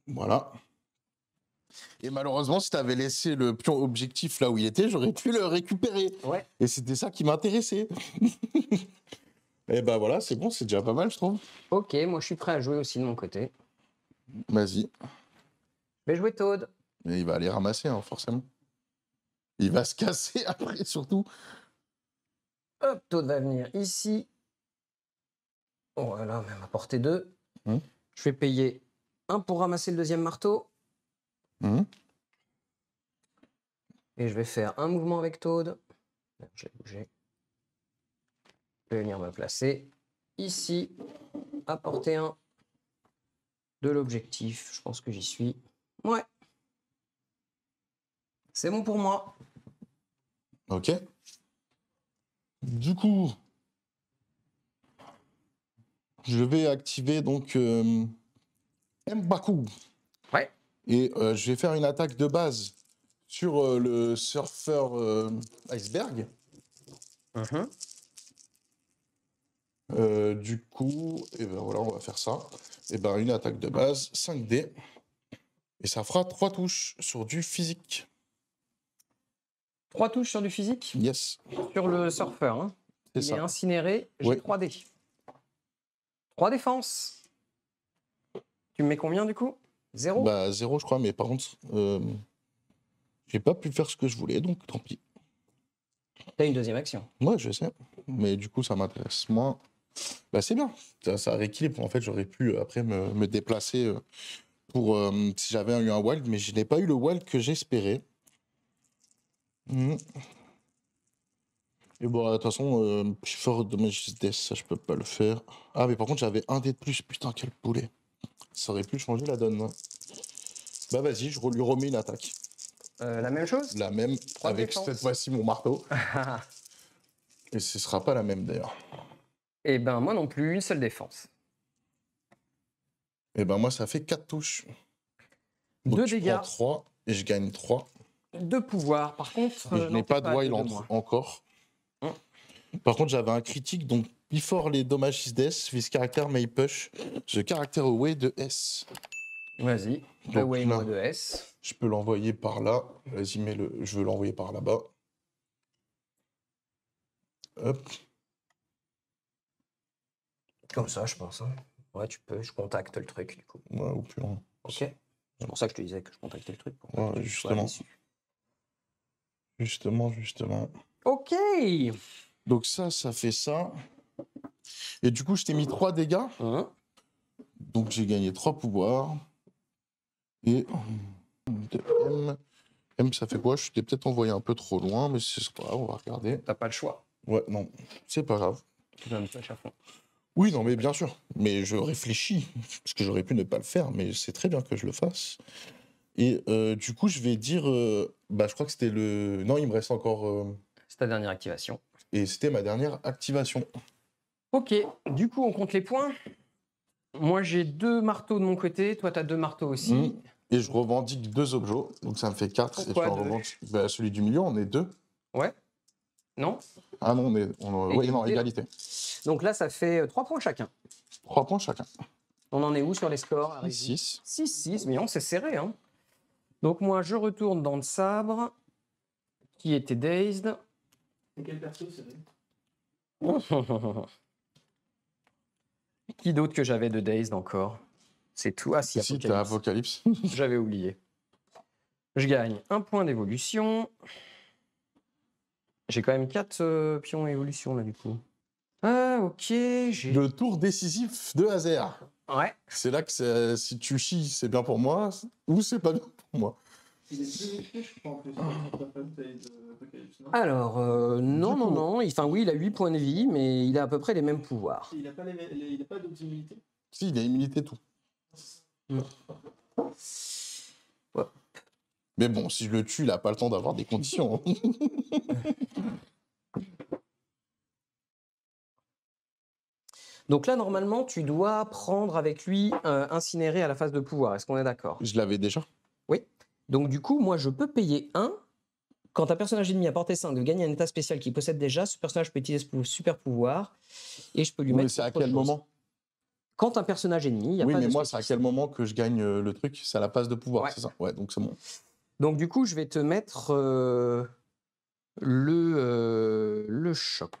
Voilà. Et malheureusement, si tu avais laissé le pion objectif là où il était, j'aurais pu le récupérer. Ouais. Et c'était ça qui m'intéressait. Et ben voilà, c'est bon, c'est déjà pas mal, je trouve. Ok, moi je suis prêt à jouer aussi de mon côté. Vas-y. Je vais jouer Toad. Et il va aller ramasser, hein, forcément. Il va se casser après, surtout. Hop, Toad va venir ici. Voilà, même à portée 2. Je vais payer 1 pour ramasser le deuxième marteau. Et je vais faire un mouvement avec Toad. Je l'ai bougé. Je vais venir me placer ici, à portée 1 de l'objectif. Je pense que j'y suis. Ouais. C'est bon pour moi. Ok. Du coup, je vais activer donc M'Baku. Ouais. Et je vais faire une attaque de base sur le surfeur iceberg. Du coup, et ben voilà, on va faire ça. Et ben une attaque de base, 5D. Et ça fera 3 touches sur du physique. 3 touches sur du physique. Yes. Sur le surfeur. Hein. C'est Il ça. est incinéré. J'ai Ouais. 3 dés. 3 défenses. Tu me mets combien du coup? 0? Bah 0 je crois, mais par contre, j'ai pas pu faire ce que je voulais, donc tant pis. T'as une deuxième action. Ouais, je sais. Mais du coup, ça m'intéresse moins. Bah c'est bien. Ça rééquilibre. En fait, j'aurais pu après me déplacer pour si j'avais eu un wild, mais je n'ai pas eu le wild que j'espérais. Et bon, de toute façon, fort de Magis Death, ça je peux pas le faire. Ah, mais par contre, j'avais un dé de plus. Putain, quel poulet. Ça aurait pu changer la donne. Hein. Bah vas-y, je lui remets une attaque. La même chose? La même, Trois avec défenses. cette fois-ci mon marteau. Et ce sera pas la même d'ailleurs. Eh ben moi non plus, une seule défense. Et ben moi, ça fait 4 touches. Donc 2 je dégâts. prends 3 et je gagne 3. 2 pouvoirs. Par contre, Et je n'ai non, pas t'es de wild à 2 de moi. encore. Hum. Par contre, j'avais un critique, donc before les dommages is death, with character may push the character away de S. Vas-y. Donc Away là, moi de S. je peux l'envoyer par là. Vas-y, mets-le. Je veux l'envoyer par là-bas. Hop. Comme ça, je pense. Hein. Ouais, tu peux. Je contacte le truc du coup. Ouais, au plus loin. Ok. C'est pour ça que je te disais que je contactais le truc. Pour Ouais, que tu sois justement. déçu. Justement. Ok. Donc ça fait ça. Et du coup, je t'ai mis 3 dégâts. Hein. Donc j'ai gagné 3 pouvoirs. Et de M, ça fait quoi? Je t'ai peut-être envoyé un peu trop loin, mais c'est pas grave, on va regarder. T'as pas le choix. Ouais, non, c'est pas grave. Tu vas me toucher à fond. Oui, non, mais bien sûr. Mais je réfléchis, parce que j'aurais pu ne pas le faire, mais c'est très bien que je le fasse. Et du coup, je vais dire... bah, je crois que c'était le... Non, il me reste encore... C'est ta dernière activation. Et c'était ma dernière activation. Ok. Du coup, on compte les points. Moi, j'ai 2 marteaux de mon côté. Toi, t'as 2 marteaux aussi. Et je revendique 2 objets, donc ça me fait 4. Pourquoi et je deux revendique... Bah, celui du milieu, on est 2. Ouais. Non? Ah non, ouais, non, Égalité. égalité. Donc là, ça fait 3 points chacun. 3 points chacun. On en est où sur les scores? 6. 6-6, mais on c'est serré. Hein. Donc moi, je retourne dans le sabre, qui était dazed. C'est quel perso, c'est Qui d'autre que j'avais de dazed encore? C'est tout. Ah si, Si, t'as Apocalypse. Apocalypse. J'avais oublié. Je gagne un point d'évolution. J'ai quand même 4 pions évolution là du coup. Ah ok, j'ai... Le tour décisif de Hazer. Ouais. C'est là que si tu chies, c'est bien pour moi, ou c'est pas bien pour moi. Il est plus écrit, je crois, en plus. Apocalypse, non Alors, non, Du non, coup- non. Enfin, oui, il a 8 points de vie, mais il a à peu près les mêmes pouvoirs. Il n'a pas, il a pas d'autres immunités. Si, il a immunité tout. Ouais. Mais bon, si je le tue, il a pas le temps d'avoir des conditions. Donc là, normalement, tu dois prendre avec lui incinéré à la phase de pouvoir. Est-ce qu'on est d'accord? Je l'avais déjà. Oui. Donc du coup, moi, je peux payer 1. Quand un personnage ennemi à portée 5 de gagner un état spécial qu'il possède déjà, ce personnage peut utiliser ce super pouvoir et je peux lui Oui, mais mettre c'est à autre quel chose. moment? Quand un personnage ennemi, il y a Oui, pas mais de moi, c'est à quel moment que je gagne le truc? C'est à la phase de pouvoir, Ouais. c'est ça? Ouais, donc c'est bon. Donc du coup, je vais te mettre le choc.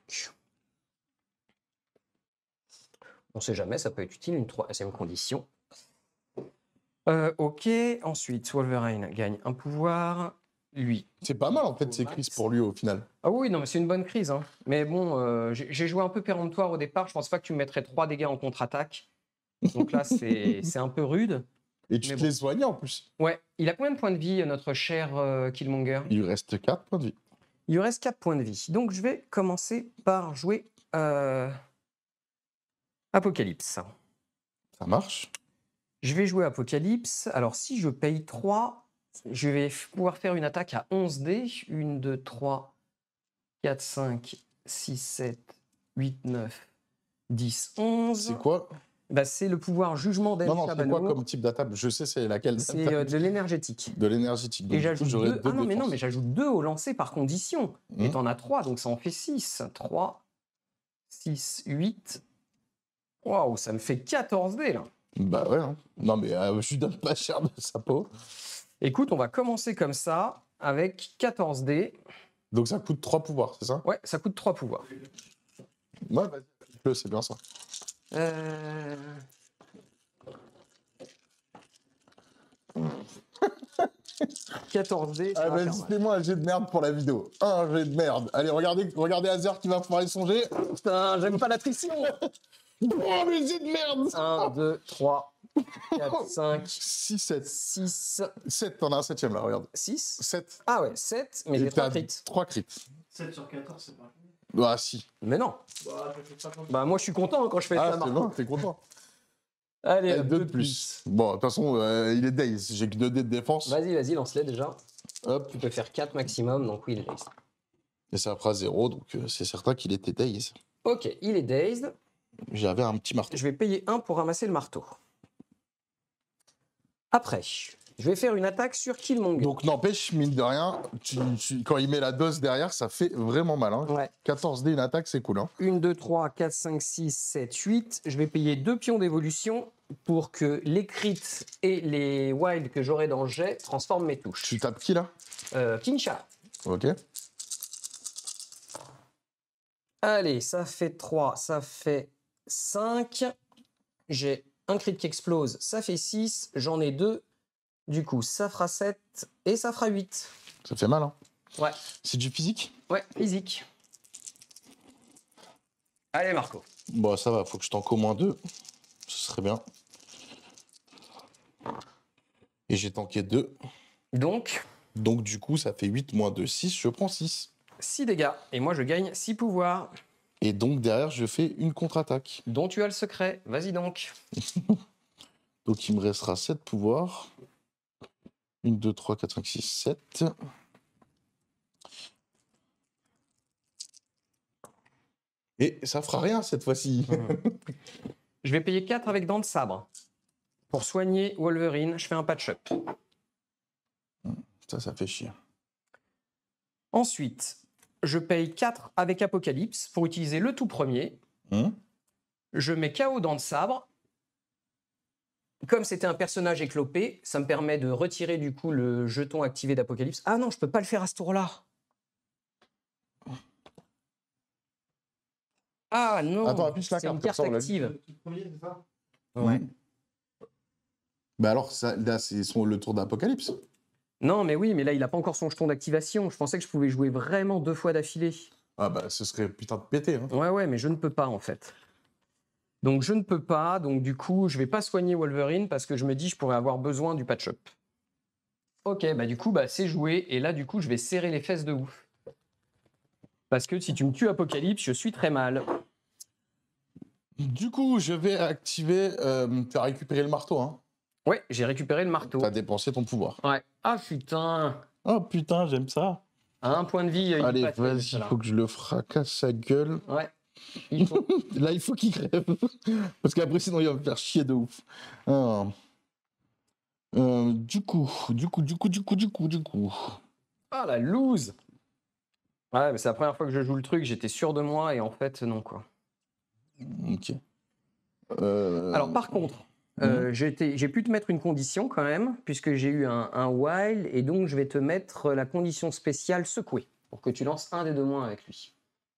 On sait jamais, ça peut être utile, une troisième condition. Ok, ensuite, Wolverine gagne un pouvoir. Lui. C'est pas mal, en fait, ces crises pour lui, au final. Ah oui, non, mais c'est une bonne crise. Hein. Mais bon, j'ai joué un peu péremptoire au départ. Je pense pas que tu me mettrais 3 dégâts en contre-attaque. Donc là, c'est un peu rude. Et tu Mais te bon. les soignes, en plus. Ouais, il a combien de points de vie, notre cher Killmonger? Il lui reste 4 points de vie. Il lui reste 4 points de vie. Donc je vais commencer par jouer Apocalypse. Ça marche. Je vais jouer Apocalypse. Alors si je paye 3, je vais pouvoir faire une attaque à 11 dés. 1, 2, 3, 4, 5, 6, 7, 8, 9, 10, 11. C'est quoi? Bah, c'est le pouvoir jugement d'El Non, c'est quoi Shabano. comme type d'attaque? Je sais c'est laquelle. C'est de l'énergétique. De l'énergétique. Donc, Et du coup, j'ajoute j'aurais 2. 2 Ah non, mais non, défenses. mais j'ajoute 2 au lancer par condition. Et t'en as 3, donc ça en fait 6. 3, 6, 8. Waouh, ça me fait 14 dés là. Bah ouais. Hein. Non, mais je lui donne pas cher de sa peau. Écoute, on va commencer comme ça avec 14 dés. Donc ça coûte 3 pouvoirs, c'est ça? Ouais, ça coûte 3 pouvoirs. Ouais, vas-y. C'est bien ça. 14 dés. ça Ah, va vas-y, faire mal. fais-moi un jet de merde pour la vidéo. Un jet de merde. Allez, regardez Hazer qui va pouvoir y songer. Putain, j'aime pas l'attrition. Oh, le jet de merde! 1, 2, 3, 4, 5, 6, 7. 6, 7, t'en as un septième là, regarde. 6. 7. Ah ouais, 7, mais j'ai 3 crits. 3 crits. 7 sur 14, c'est pas. Ah, si. Mais non. Bah, je fais pas comme Bah moi je suis content hein, quand je fais Ah, ça. c'est Marco. bon, t'es content. Allez, 2 de plus. Bon, de toute façon, il est daze. J'ai que 2 dés de défense. Vas-y, lance-les déjà. Hop. Tu peux faire 4 maximum, donc oui, il est dazed. Et ça fera 0, donc c'est certain qu'il était daze. Ok, il est dazed. J'avais un petit marteau. Je vais payer 1 pour ramasser le marteau. Après, je vais faire une attaque sur Killmonger. Donc, n'empêche, mine de rien, quand il met la dose derrière, ça fait vraiment mal. Hein. Ouais. 14 dés, une attaque, c'est cool. Hein. 1, 2, 3, 4, 5, 6, 7, 8. Je vais payer 2 pions d'évolution pour que les crits et les wilds que j'aurai dans le jet transforment mes touches. Tu tapes qui là? Kincha. Ok. Allez, ça fait 3, ça fait 5. J'ai un crit qui explose, ça fait 6. J'en ai 2. Du coup, ça fera 7 et ça fera 8. Ça fait mal. Hein. Ouais. C'est du physique? Ouais, physique. Allez, Marco. Bon, ça va, faut que je tank au moins 2. Ce serait bien. Et j'ai tanké 2. Donc, Donc, du coup, ça fait 8 moins 2, 6. Je prends 6. 6 dégâts. Et moi, je gagne 6 pouvoirs. Et donc, derrière, je fais une contre-attaque. Dont tu as le secret. Vas-y donc. Donc, il me restera 7 pouvoirs. 1, 2, 3, 4, 5, 6, 7. Et ça fera rien cette fois-ci. Je vais payer 4 avec dents de sabre. Pour soigner Wolverine, je fais un patch-up. Ça fait chier. Ensuite, je paye 4 avec Apocalypse pour utiliser le tout premier. Je mets KO dents de sabre. Comme c'était un personnage éclopé, ça me permet de retirer du coup le jeton activé d'Apocalypse. Ah non, je peux pas le faire à ce tour-là. Ah non, Attends, affiche la c'est carte, une comme carte ça, on l'a active. Le tout premier, c'est ça? Ouais. Bah alors, ça, là, c'est le tour d'Apocalypse. Non, mais oui, mais là, il a pas encore son jeton d'activation. Je pensais que je pouvais jouer vraiment 2 fois d'affilée. Ah bah, ce serait putain de pété. Hein. Ouais, mais je ne peux pas, en fait. Donc, je ne peux pas. Donc, du coup, je vais pas soigner Wolverine parce que je me dis je pourrais avoir besoin du patch-up. Ok, bah du coup, bah, c'est joué. Et là, du coup, je vais serrer les fesses de ouf. Parce que si tu me tues Apocalypse, je suis très mal. Du coup, je vais activer... tu as récupéré le marteau, hein. Ouais, j'ai récupéré le marteau. T'as dépensé ton pouvoir. Ouais. Ah putain. Oh putain, j'aime ça. À 1 point de vie, il Allez, passe, vas-y, il faut que je le fracasse sa gueule. Ouais. Il faut. Là, il faut qu'il crève. Parce qu'après, sinon, il va me faire chier de ouf. Alors, du coup. Ah, la loose. Ouais, mais c'est la première fois que je joue le truc, j'étais sûr de moi et en fait, non, quoi. Ok. Alors, par contre, j'ai pu te mettre une condition quand même, puisque j'ai eu un wild, et donc je vais te mettre la condition spéciale secouée, pour que tu lances un des 2 moins avec lui.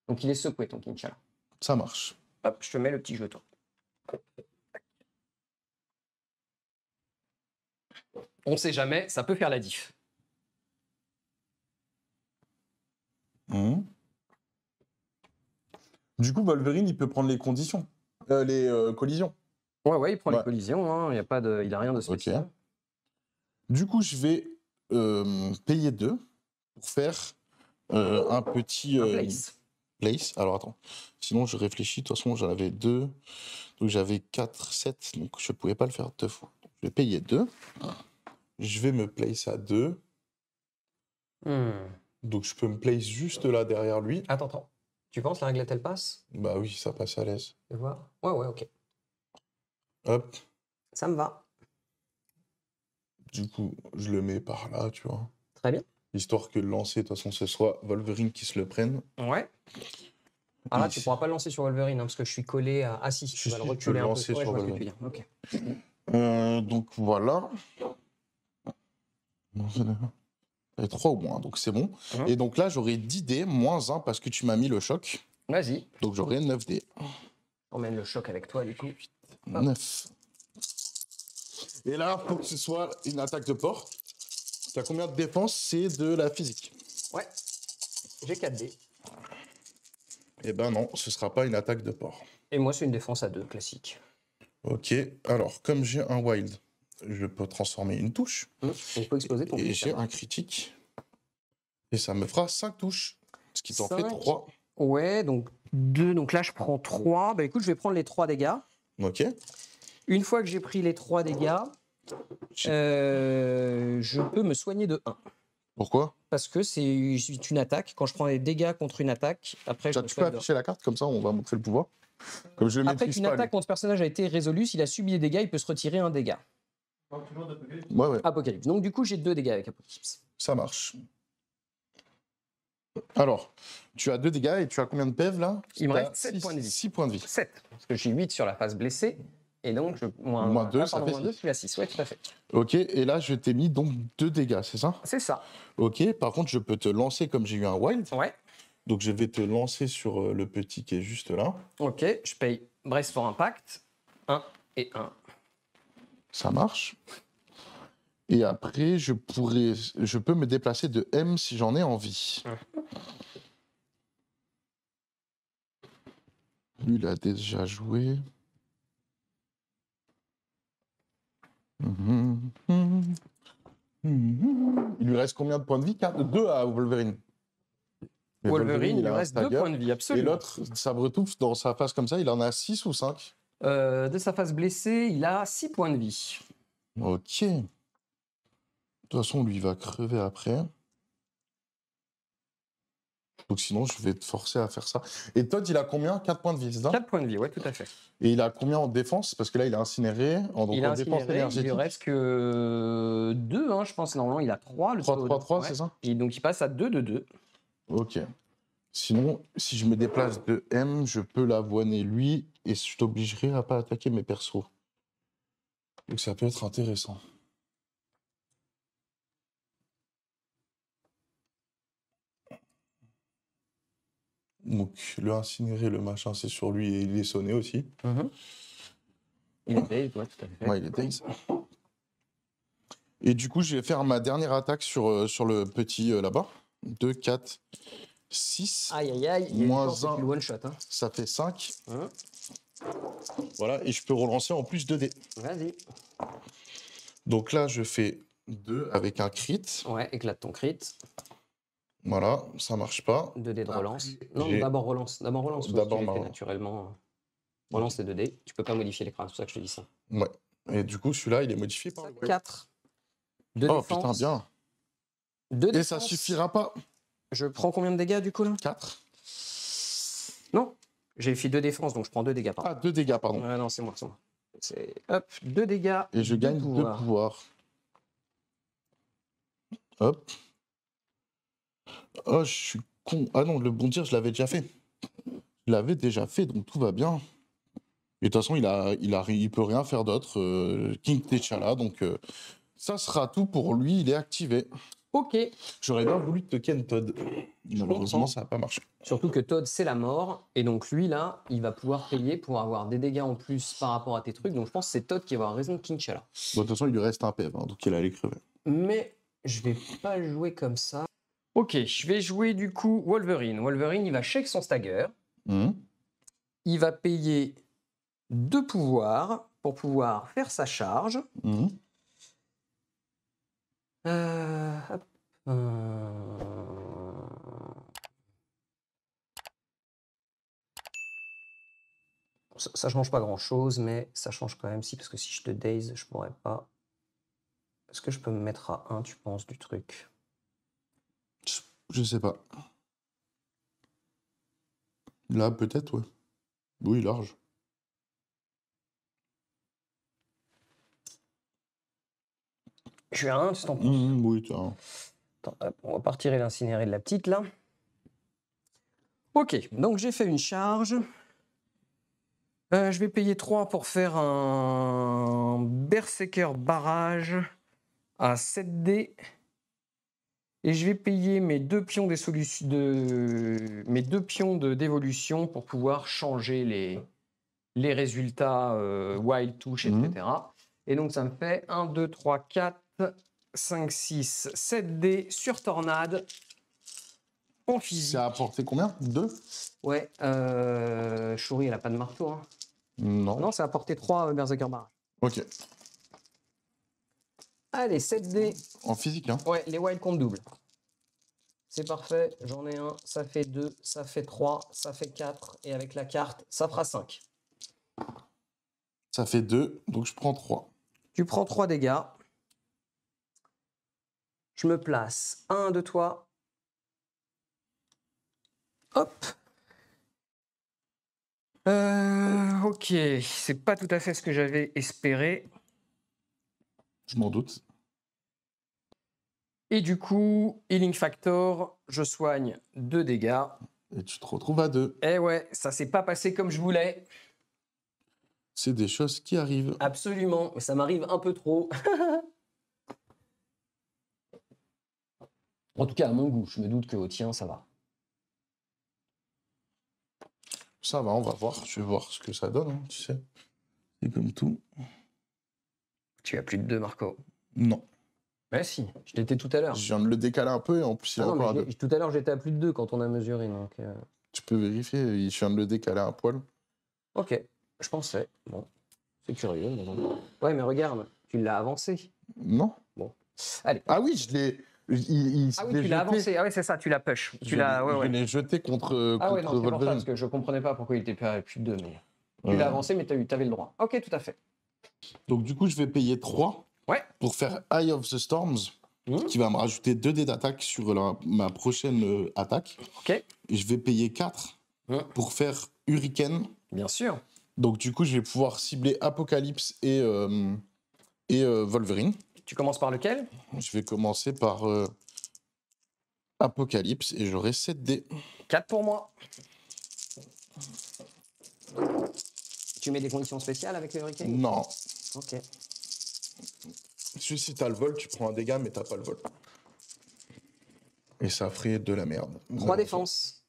Donc, il est secoué, ton Kinchala. Ça marche. Hop, je te mets le petit jeton. On sait jamais, ça peut faire la diff. Du coup, Wolverine, il peut prendre les conditions. Les collisions. Ouais, il prend les Ouais. collisions, hein, il a rien de spécial. Ok. Du coup, je vais payer 2 pour faire un petit... Un place. place. Alors, attends. Sinon, je réfléchis. De toute façon, j'en avais 2. Donc, j'avais 4, 7. Donc, je ne pouvais pas le faire 2 fois. Donc, je vais payer 2. Je vais me place à 2. Donc, je peux me place juste là, derrière lui. Attends. Tu penses la réglette, elle passe? Bah oui, ça passe à l'aise. Tu vois? Ouais, ok. Hop. Ça me va. Du coup, je le mets par là, tu vois. Très bien. Histoire que le lancer, de toute façon, ce soit Wolverine qui se le prenne. Ouais. Ah là, tu pourras pas le lancer sur Wolverine, hein, parce que je suis collé à... Ah si, tu vas le reculer un peu. lancer sur je vois ce que Wolverine. tu veux dire. Ok. Donc voilà. Et 3 ou moins, donc c'est bon. Et donc là, j'aurai 10 dés, moins 1 parce que tu m'as mis le choc. Vas-y. Donc j'aurai 9 dés. Emmène le choc avec toi, du coup. 9. Et là, pour que ce soit une attaque de porte, tu as combien de défense? C'est de la physique. Ouais. J'ai 4 dés. Eh ben non, ce sera pas une attaque de porte. Et moi, c'est une défense à 2, classique. Ok, alors, comme j'ai un wild, je peux transformer une touche. Il faut exploser ton Et j'ai un critique. Et ça me fera 5 touches. Ce qui t'en fait 3. Ouais, donc 2. Donc là, je prends 3. Bah écoute, je vais prendre les 3 dégâts. Ok. Une fois que j'ai pris les 3 dégâts, je peux me soigner de 1. Pourquoi? Parce que c'est une attaque. Quand je prends les dégâts contre une attaque, après je me Tu peux soigne de 1. afficher la carte, comme ça on va montrer le pouvoir. Comme je le Après maîtrise qu'une pas, attaque contre ce personnage a été résolue, s'il a subi des dégâts, il peut se retirer un dégât. lui. Ouais. Apocalypse. Donc du coup, j'ai 2 dégâts avec Apocalypse. Ça marche. Alors, tu as 2 dégâts et tu as combien de PV là? Il me reste 7 points de vie. 6 points de vie. 7. Parce que j'ai 8 sur la phase blessée. Et donc, Moins 2, ça fait moins 2, 6. tu as 6. Ouais, tout à fait. Ok, et là je t'ai mis donc 2 dégâts, c'est ça? C'est ça. Ok, par contre je peux te lancer comme j'ai eu un wild. Ouais. Donc je vais te lancer sur le petit qui est juste là. Ok, je paye Brace for Impact. 1 et 1. Ça marche. Et après, je peux me déplacer de M si j'en ai envie. Lui, il a déjà joué. Il lui reste combien de points de vie? 2 à Wolverine. Mais Wolverine, il lui a un reste 2 stagger. points de vie, Et absolument. l'autre, Sabretooth, dans sa face comme ça, il en a 6 ou 5? De sa phase blessée, il a 6 points de vie. Ok. De toute façon, lui, il va crever après. Donc sinon, je vais te forcer à faire ça. Et Todd, il a combien? 4 points de vie, c'est ça? 4 points de vie, ouais, tout à fait. Et il a combien en défense? Parce que là, il a incinéré. Donc Il a en défense incinéré, il énergétique. lui reste que 2, hein, je pense. Normalement, il a 3. 3, ouais. c'est ça? Et donc, il passe à 2 de 2. Ok. Sinon, si je me déplace de M, je peux l'avoiner lui et je t'obligerai à pas attaquer mes persos. Donc ça peut être intéressant. Donc le incinéré, le machin, c'est sur lui et il est sonné aussi. Il est dazed, ouais, tout à fait. Ouais, il est dazed. Et du coup, je vais faire ma dernière attaque sur le petit là-bas. 2, 4, 6. Aïe, aïe, aïe. Il y a une Moins chance que tu 1, le one-shot. Hein. ça fait 5. Hein, Voilà, et je peux relancer en plus 2 dés. vas-y. Donc là, je fais 2 avec un crit. Ouais, éclate ton crit. Voilà, ça marche pas. 2 dés de relance. Après, Non, j'ai- d'abord relance. D'abord relance. D'abord Tu les fais ma- naturellement. Relance les 2 dés. Tu peux pas modifier l'écran, c'est pour ça que je te dis ça. Ouais. Et du coup, celui-là, il est modifié par le wave. 4. 2 Oh défense. putain, bien. 2 Et défense. ça suffira pas. Je prends combien de dégâts du coup là? 4. Non. J'ai fait 2 défenses, donc je prends 2 dégâts. Pardon. Ah, 2 dégâts, pardon. Ouais, non, c'est moi, c'est moi. C'est hop, 2 dégâts. Et je gagne 2 pouvoirs. Hop. Oh, je suis con. Ah non, le bondir, je l'avais déjà fait. Je l'avais déjà fait, donc tout va bien. Et de toute façon, il peut rien faire d'autre. King T'Challa, donc ça sera tout pour lui, il est activé. Ok. J'aurais bien voulu te ken Todd. Malheureusement, ça n'a pas marché. Surtout que Todd, c'est la mort. Et donc lui, là, il va pouvoir payer pour avoir des dégâts en plus par rapport à tes trucs. Donc je pense que c'est Todd qui va avoir raison de King T'Challa. Bon, de toute façon, il lui reste un PV, hein, donc il allait crever. Mais je vais pas jouer comme ça. Ok, je vais jouer du coup Wolverine. Wolverine, il va shake son stagger. Il va payer 2 pouvoirs pour pouvoir faire sa charge. Hop. Ça change pas grand chose, mais ça change quand même si, parce que si je te daze, je pourrais pas. Est-ce que je peux me mettre à 1, tu penses, du truc? Je sais pas. Là, peut-être, ouais. Oui, large. Je suis à 1, tu t'en penses? Oui, tiens. Attends, hop, on va partir et l'incinérer de la petite, là. Ok, donc j'ai fait une charge. Je vais payer 3 pour faire un Berserker barrage à 7 dés. Et je vais payer mes 2 pions d'évolution pour pouvoir changer les résultats wild touch, etc. Et donc ça me fait 1, 2, 3, 4, 5, 6, 7 dés sur tornade. En physique. Ça a apporté combien? 2? Ouais, Shuri, elle a pas de marteau. Hein. Non. Non, ça a apporté 3 Berserker barrage. Ok. Allez, 7 dés. En physique, hein? Ouais, les wild comptent double. C'est parfait, j'en ai un, ça fait 2, ça fait 3, ça fait 4, et avec la carte, ça fera 5. Ça fait 2, donc je prends 3. Tu prends 3 dégâts. Je me place un de toi. Hop. Ok, c'est pas tout à fait ce que j'avais espéré. Je m'en doute. Et du coup, Healing Factor, je soigne 2 dégâts. Et tu te retrouves à 2. Eh ouais, ça s'est pas passé comme je voulais. C'est des choses qui arrivent. Absolument, mais ça m'arrive un peu trop. En tout cas, à mon goût, je me doute que au tien, ça va. Ça va, on va voir. Je vais voir ce que ça donne, hein, tu sais. C'est comme tout. Tu as plus de 2, Marco. Non. Ouais, si, je l'étais tout à l'heure. Je viens de le décaler un peu et en plus il Ah est non, encore à mais 2. tout à l'heure, j'étais à plus de 2 quand on a mesuré. Donc, Tu peux vérifier, je viens de le décaler un poil. ok, je pensais. Bon, c'est curieux. Mais bon. Ouais, mais regarde, tu l'as avancé. Non. Bon, allez. Ah oui, je l'ai. Ah oui, tu l'as avancé. Ah oui, c'est ça, tu l'as push. Tu l'as. Ouais, Je ouais. l'ai jeté contre, Ah ouais, non, contre c'est pour ça, Wolverine. parce que je comprenais pas pourquoi il était à plus de 2. Mais tu Ouais. l'as avancé, mais t'avais le droit. Ok, tout à fait. Donc du coup, je vais payer 3 Ouais. pour faire Eye of the Storms, qui va me rajouter 2 dés d'attaque sur ma prochaine attaque. Ok. Et je vais payer 4 pour faire Hurricane. Bien sûr. Donc du coup, je vais pouvoir cibler Apocalypse et Wolverine. Tu commences par lequel? Je vais commencer par Apocalypse et j'aurai 7 dés. 4 pour moi. Tu mets des conditions spéciales avec le Hurricane? Non. Ok. Si t'as le vol, tu prends un dégât, mais t'as pas le vol. Et ça ferait de la merde. 3 défenses.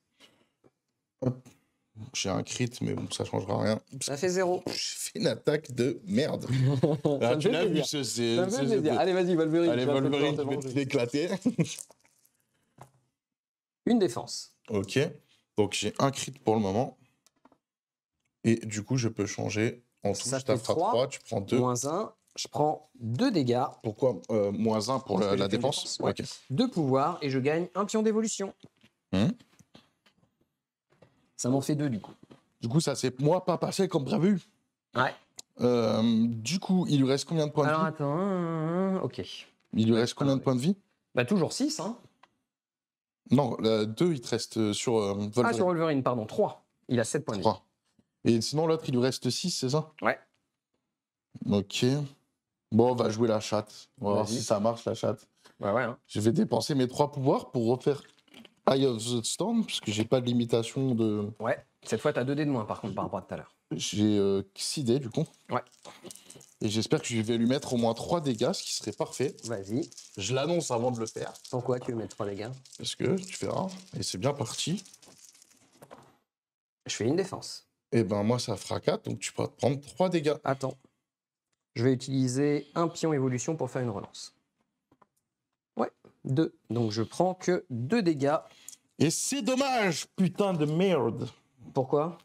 Hop. J'ai un crit, mais bon, ça changera rien. Ça fait 0. J'ai fait une attaque de merde. Ça Ah, me tu fait l'as vu, plaisir. c'est... Ça me fait plaisir. Allez, vas-y, Wolverine. Allez, tu vas te Wolverine, faire je vais venger. te l'éclater. Une défense. Ok. Donc, j'ai un crit pour le moment. Et du coup, je peux changer en touche. Ça Ça fait fera 3, 3, tu prends 2. Moins 1, je prends 2 dégâts, Pourquoi moins 1 pour Parce que la j'ai fait une défense? ouais. Ok. 2 pouvoirs et je gagne un pion d'évolution. Hum. Ça m'en fait 2 du coup. Du coup, ça s'est moi pas passé comme prévu. Ouais. Du coup, il lui reste combien de points Alors de vie? attends, ok. Il lui reste combien de points de vie? Bah toujours 6, hein. Non, 2, il te reste sur Wolverine. Ah, sur Wolverine, pardon, 3. Il a 7 points de vie. 3. Et sinon, l'autre, il lui reste 6, c'est ça? Ouais. Ok. Bon, on va jouer la chatte. On va voir Vas-y. si ça marche, la chatte. Ouais, ouais. Hein. Je vais dépenser mes 3 pouvoirs pour refaire Eye of the Storm, parce que j'ai pas de limitation de... Ouais. Cette fois, t'as 2 dés de moins par contre par rapport à tout à l'heure. J'ai 6 dés, du coup. Ouais. Et j'espère que je vais lui mettre au moins 3 dégâts, ce qui serait parfait. Vas-y. Je l'annonce avant de le faire. Pourquoi tu veux mettre 3 dégâts? Parce que tu verras. Et c'est bien parti. Je fais une défense. Et ben moi, ça fera 4, donc tu pourras te prendre 3 dégâts. Attends. Je vais utiliser un pion évolution pour faire une relance. Ouais, 2. Donc je prends que 2 dégâts. Et c'est dommage, putain de merde. Pourquoi?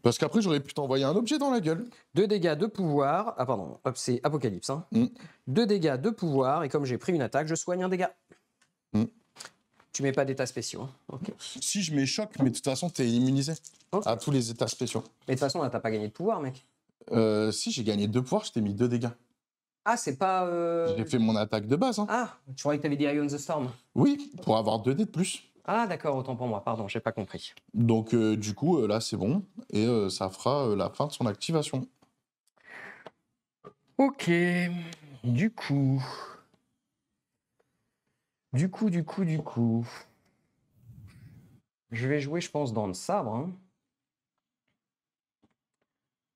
Parce qu'après, j'aurais pu t'envoyer un objet dans la gueule. 2 dégâts de pouvoir. Ah pardon, hop, c'est Apocalypse. Hein. 2 dégâts de pouvoir, et comme j'ai pris une attaque, je soigne un dégât. Tu mets pas d'états spéciaux. Hein. Okay. Si je mets choc, mais de toute façon, t'es immunisé à tous les états spéciaux. Mais de toute façon, là, t'as pas gagné de pouvoir, mec. Si j'ai gagné 2 pouvoirs, je t'ai mis 2 dégâts. Ah, c'est pas... J'ai fait mon attaque de base. Hein. Ah, tu croyais que t'avais dit Eye on the Storm. Oui, pour avoir 2 dés de plus. Ah, d'accord, autant pour moi, pardon, j'ai pas compris. Donc, du coup, là, c'est bon. Et ça fera la fin de son activation. Ok, du coup... Du coup... Je vais jouer, je pense, dans le sabre. Hein.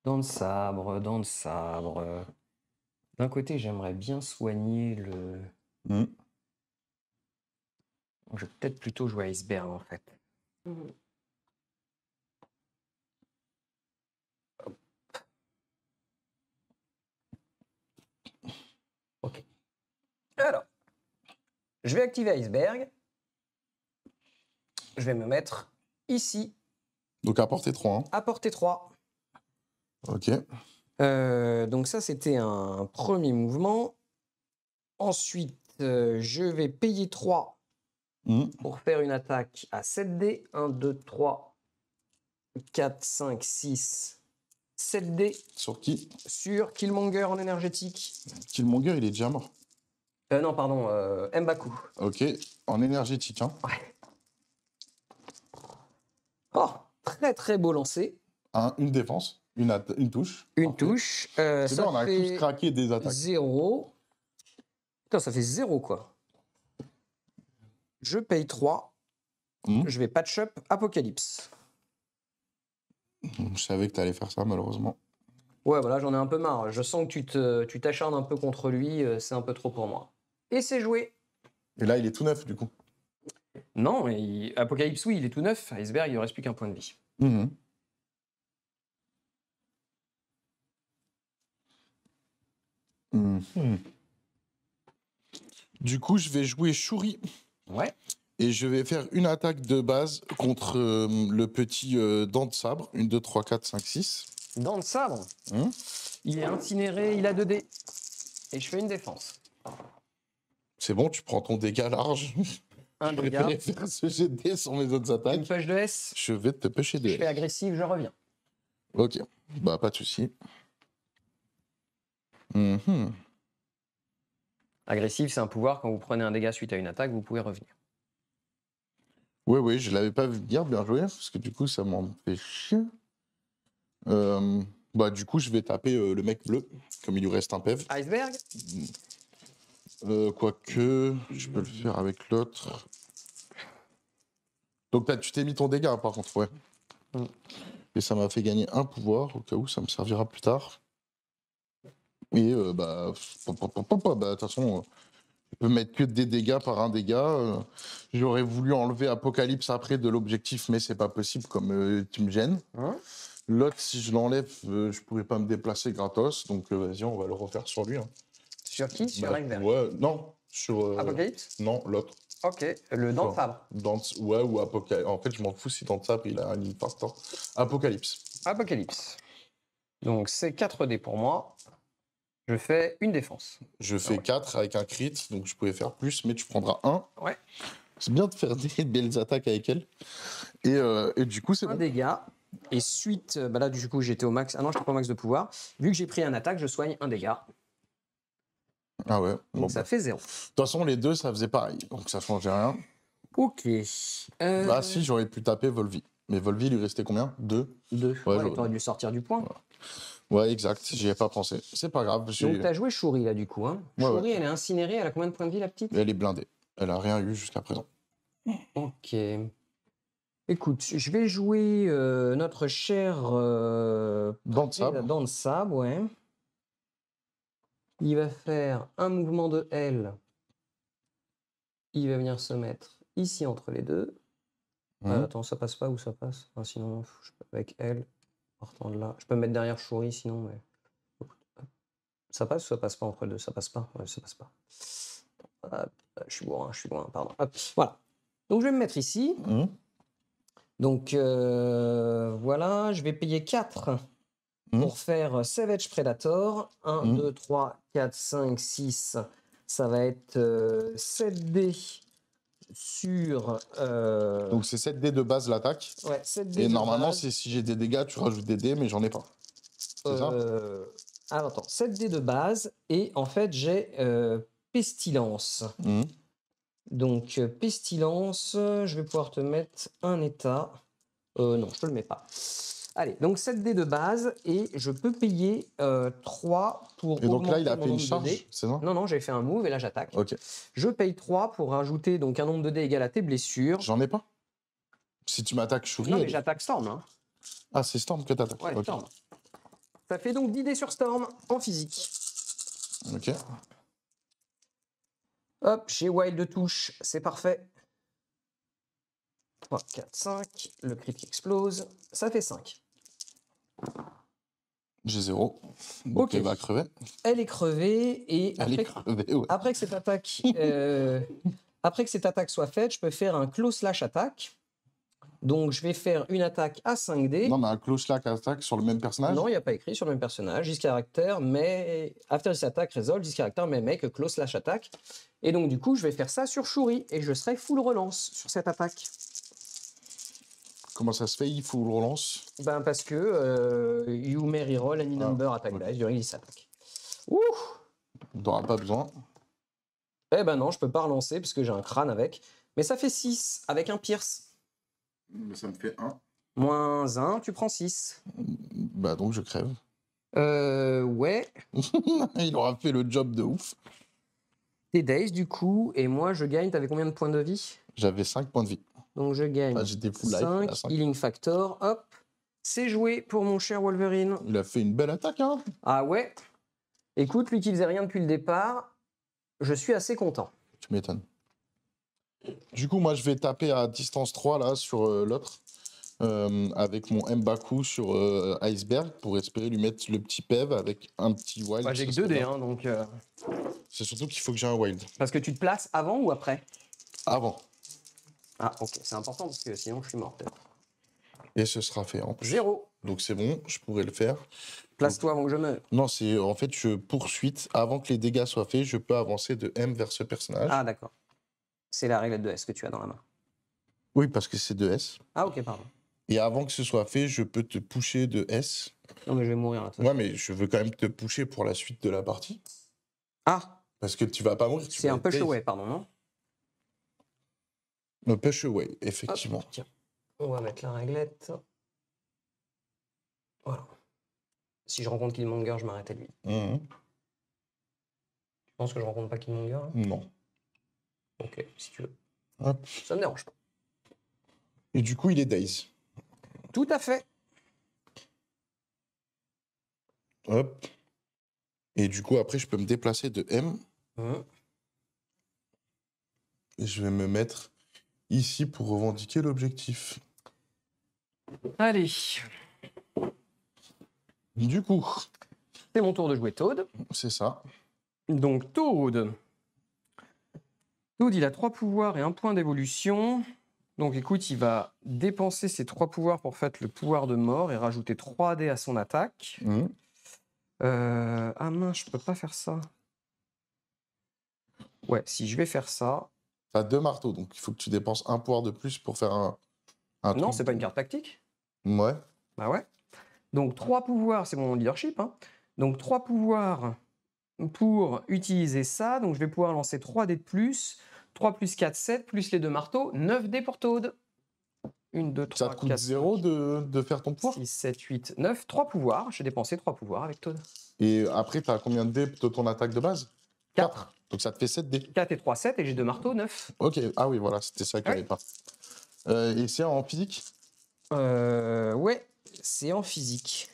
Dans le sabre, dans le sabre. D'un côté, j'aimerais bien soigner le... Je vais peut-être plutôt jouer Iceberg, en fait. Hop. Ok. Alors, je vais activer Iceberg. Je vais me mettre ici. Donc, à portée 3. Hein. À portée 3. Ok. Donc ça, c'était un premier mouvement. Ensuite, je vais payer 3 pour faire une attaque à 7 dés. 1, 2, 3, 4, 5, 6, 7 dés. Sur qui? Sur Killmonger en énergétique. Killmonger, il est déjà mort. Non, pardon, M'Baku. Ok, en énergétique. Hein. Ouais. Oh, très très beau lancer. Une défense, une touche. Une Parfait. touche. C'est bien, on a tous craqué des attaques. 0. Putain, ça fait 0 quoi. Je paye 3. Je vais patch up Apocalypse. Je savais que tu allais faire ça, malheureusement. Ouais, voilà, j'en ai un peu marre. Je sens que tu t'acharnes un peu contre lui. C'est un peu trop pour moi. Et c'est joué. Et là, il est tout neuf, du coup. Non, Apocalypse, oui, il est tout neuf. Iceberg, il ne reste plus qu'un point de vie. Du coup, je vais jouer Shuri. Ouais. Et je vais faire une attaque de base contre le petit dent de sabre. 1, 2, 3, 4, 5, 6. Dent de sabre. Il est incinéré, il a 2 dés. Et je fais une défense. C'est bon, tu prends ton dégât large. Un Je dégât. préférais faire ce jet de dés sur mes autres attaques. Une push de S. Je vais te pêcher des Je fais agressif, je reviens. Ok, bah pas de souci. Agressif, c'est un pouvoir. Quand vous prenez un dégât suite à une attaque, vous pouvez revenir. Oui, je l'avais pas vu venir, bien joué, parce que du coup, ça m'en fait chier. Bah, du coup, je vais taper le mec bleu, comme il lui reste un PEV. Iceberg. Quoique, je peux le faire avec l'autre. Donc, tu t'es mis ton dégât, par contre, ouais. Et ça m'a fait gagner un pouvoir, au cas où ça me servira plus tard. Et, de toute façon, je vais peux mettre que des dégâts par un dégât. J'aurais voulu enlever Apocalypse après de l'objectif, mais c'est pas possible comme tu me gênes. Hein? L'autre, si je l'enlève, je pourrais pas me déplacer gratos. Donc vas-y, on va le refaire sur lui. Hein. Sur qui? Sur Bah, Ekberg. ouais, non, sur. Apocalypse? Non, l'autre. Ok, le dent de sabre. Ouais, ou Apocalypse. En fait, je m'en fous si dans le sabre il a un infarctant. Apocalypse. Apocalypse. Donc c'est 4 dés pour moi. Je fais une défense. Je fais ouais. 4 avec un crit, donc je pouvais faire plus, mais tu prendras 1. Ouais. C'est bien de faire des belles attaques avec elle. Et du coup, c'est Un bon. dégât. Et suite, bah là du coup j'étais au max. Ah non, j'étais pas au max de pouvoir. Vu que j'ai pris un attaque, je soigne un dégât. Ah ouais. Donc Bon, ça bah. fait 0. De toute façon, les deux, ça faisait pareil, donc ça changeait rien. Ok. Ah si, j'aurais pu taper Volvi. Mais Volvi, il lui restait combien 2 2. Ouais, Ouais, t'aurais dû sortir du point. Ouais, exact, j'y ai pas pensé. C'est pas grave. Donc t'as joué Shuri là du coup. Hein. Ouais, Shuri, ouais. elle est incinérée. Elle a combien de points de vie la petite? Elle est blindée. Elle a rien eu jusqu'à présent. Ok. Écoute, je vais jouer notre cher Dent de sabre. Dent de sabre, ouais. Il va faire un mouvement de L. Il va venir se mettre ici entre les deux. Attends, ça passe pas ou ça passe? Ah, sinon, je peux avec L, partant de là. Je peux me mettre derrière Shuri sinon, mais. Ça passe ou ça passe pas entre les deux? Ça passe pas? Ouais, ça passe pas. Hop, je suis loin, pardon. Hop, voilà. Donc je vais me mettre ici. Donc voilà, je vais payer 4 pour faire Savage Predator. 1, 2, 3, 4, 5, 6. Ça va être 7 dés sur. Donc c'est 7 dés de base l'attaque. Ouais, 7 dés Et de normalement, base. si j'ai des dégâts, tu rajoutes des dés, mais j'en ai pas. C'est ça Alors attends, 7 dés de base. Et en fait, j'ai Pestilence. Donc, Pestilence, je vais pouvoir te mettre un état. Non, je te le mets pas. Allez, donc 7 dés de base et je peux payer 3 pour Et donc là, il a augmenter mon fait une nombre de charge, dés. c'est ça Non, j'ai fait un move et là j'attaque. Ok. Je paye 3 pour rajouter donc un nombre de dés égal à tes blessures. J'en ai pas. Si tu m'attaques Shuri. Non, mais j'attaque Storm. Hein. Ah, c'est Storm que t'attaques. Ouais, Ok. Storm. Ça fait donc 10 dés sur Storm en physique. Ok. Hop, j'ai Wild de touche, c'est parfait. 3, 4, 5. Le crit qui explose. Ça fait 5. J'ai 0. Donc Ok. elle va crever. Elle est crevée et Elle est crevée, ouais. après que cette attaque, soit faite, je peux faire un close slash attack. Donc je vais faire une attaque à 5 dés. Non, mais un close slack attaque sur le même personnage. Non, il n'y a pas écrit sur le même personnage. This character, mais after this attack resolve, this character may make a close slash attack. Et donc du coup, je vais faire ça sur Shuri et je serai full relance sur cette attaque. Comment ça se fait? Il faut le relance. Ben parce que you may reroll any number attack dice during this attack. Ouh! T'auras pas besoin. Eh ben non, je peux pas relancer parce que j'ai un crâne avec. Mais ça fait 6 avec un pierce. Mais ça me fait 1. Moins 1, tu prends 6. Bah donc je crève. Ouais. Il aura fait le job de ouf. T'es daze du coup, et moi je gagne. T'avais combien de points de vie? J'avais 5 points de vie. Donc je gagne Ah, j'étais full life, 5, à 5. healing factor, hop. C'est joué pour mon cher Wolverine. Il a fait une belle attaque, hein. Ah ouais. Écoute, lui qui faisait rien depuis le départ, je suis assez content. Tu m'étonnes. Du coup, moi, je vais taper à distance 3, là, sur l'autre. Avec mon Mbaku sur Iceberg pour espérer lui mettre le petit PEV avec un petit wild. Bah, j'ai que 2 dés, hein, donc... C'est surtout qu'il faut que j'ai un wild. Parce que tu te places avant ou après? Avant. Ah, ok, c'est important parce que sinon je suis mort peut-être. Et ce sera fait en plus. 0. Donc c'est bon, je pourrais le faire. Place-toi avant que je meure. Non, c'est en fait, je poursuite. Avant que les dégâts soient faits, je peux avancer de M vers ce personnage. Ah, d'accord. C'est la réglette de S que tu as dans la main. Oui, parce que c'est de S. Ah, ok, pardon. Et avant que ce soit fait, je peux te pusher de S. Non, mais je vais mourir là. Ouais, mais je veux quand même te pusher pour la suite de la partie. Ah, Parce que tu vas pas mourir. c'est un push away, pardon, non? Un push away, effectivement. Hop, tiens, on va mettre la réglette. Voilà. Si je rencontre Killmonger, je m'arrête à lui. Mhm. Tu penses que je rencontre pas Killmonger là? Non. Ok, si tu veux. Hop. Ça me dérange pas. Et du coup, il est Daze. Tout à fait. Hop. Et du coup, après, je peux me déplacer de M. Hum. Et je vais me mettre ici pour revendiquer l'objectif. Allez, Du coup, c'est mon tour de jouer Toad. c'est ça. Donc Toad. Toad, il a 3 pouvoirs et 1 point d'évolution. Donc écoute, il va dépenser ses 3 pouvoirs pour faire le pouvoir de mort et rajouter 3 dés à son attaque. Mhm. Ah mince, je peux pas faire ça. Ouais, si je vais faire ça... T'as 2 marteaux, donc il faut que tu dépenses un pouvoir de plus pour faire un Non, truc. c'est pas une carte tactique. Ouais. Bah ouais. Donc 3 pouvoirs, c'est mon leadership. Hein. Donc 3 pouvoirs pour utiliser ça. Donc je vais pouvoir lancer 3 dés de plus. 3 plus 4, 7, plus les 2 marteaux. 9 dés pour Toad. 1, 2, 3, Ça te coûte 4, 0 de faire ton pouvoir. 6, 7, 8, 9. 3 pouvoirs. J'ai dépensé 3 pouvoirs avec Toad. Et après, t'as combien de dés de ton attaque de base? 4. Donc ça te fait 7 dés. 4 et 3, 7. Et j'ai 2 marteaux, 9. Ok, ah oui, voilà, c'était ça qu'il n'y Ouais. avait pas. Et c'est en physique? Ouais, c'est en physique.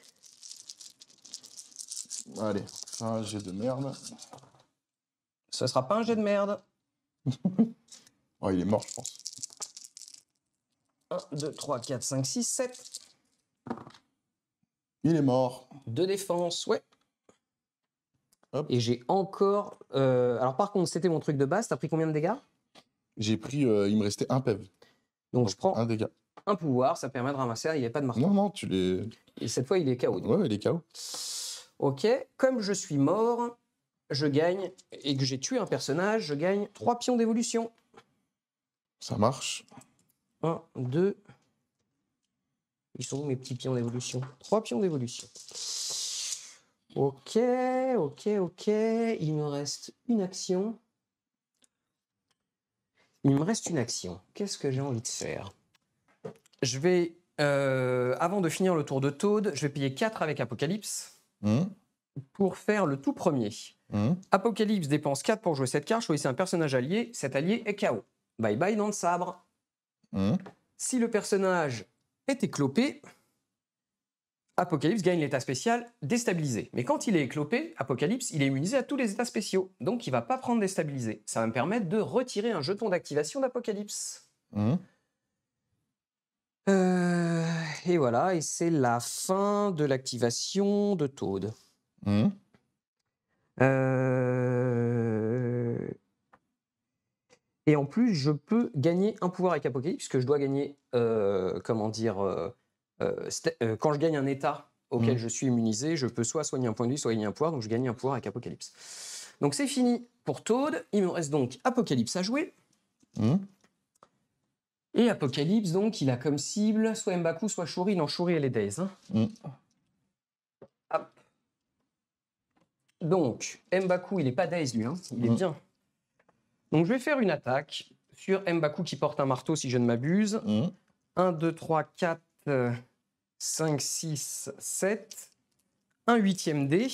Allez, un jet de merde. Ce sera pas un jet de merde. Oh, il est mort, je pense. 1, 2, 3, 4, 5, 6, 7. Il est mort. 2 défense, ouais. Hop. Et j'ai encore... Alors par contre, c'était mon truc de base. T'as pris combien de dégâts? J'ai pris, il me restait un PEV. Donc je prends un dégât. un pouvoir, ça permet de ramasser, il n'y a pas de marteau. Non, non, tu les... Et cette fois, il est KO. Ouais, il est KO. Ok, comme je suis mort, je gagne, et que j'ai tué un personnage, je gagne 3 pions d'évolution. Ça marche. 1, 2... Ils sont où mes petits pions d'évolution? 3 pions d'évolution. Ok, ok. Il me reste une action. Qu'est-ce que j'ai envie de faire? Je vais, avant de finir le tour de Toad, je vais payer 4 avec Apocalypse pour faire le tout premier. Apocalypse dépense 4 pour jouer cette carte. Choisissez un personnage allié. Cet allié est KO. Bye bye dans le sabre. Si le personnage est éclopé, Apocalypse gagne l'état spécial déstabilisé. Mais quand il est éclopé, Apocalypse, il est immunisé à tous les états spéciaux. Donc il va pas prendre déstabilisé. Ça va me permettre de retirer un jeton d'activation d'Apocalypse. Et voilà, et c'est la fin de l'activation de Toad. Et en plus, je peux gagner un pouvoir avec Apocalypse, puisque je dois gagner, quand je gagne un état auquel je suis immunisé, je peux soit soigner un point de vie, soit gagner un pouvoir, donc je gagne un pouvoir avec Apocalypse. Donc c'est fini pour Toad, il me reste donc Apocalypse à jouer. Et Apocalypse, donc, il a comme cible soit M'Baku, soit Shuri. Non, Shuri, elle est Daze. Hein. Hop. Donc, M'Baku, il n'est pas Daze, lui. Hein. Il est bien. Donc, je vais faire une attaque sur M'Baku qui porte un marteau, si je ne m'abuse. 1, 2, 3, 4, 5, 6, 7. Un 8e dé.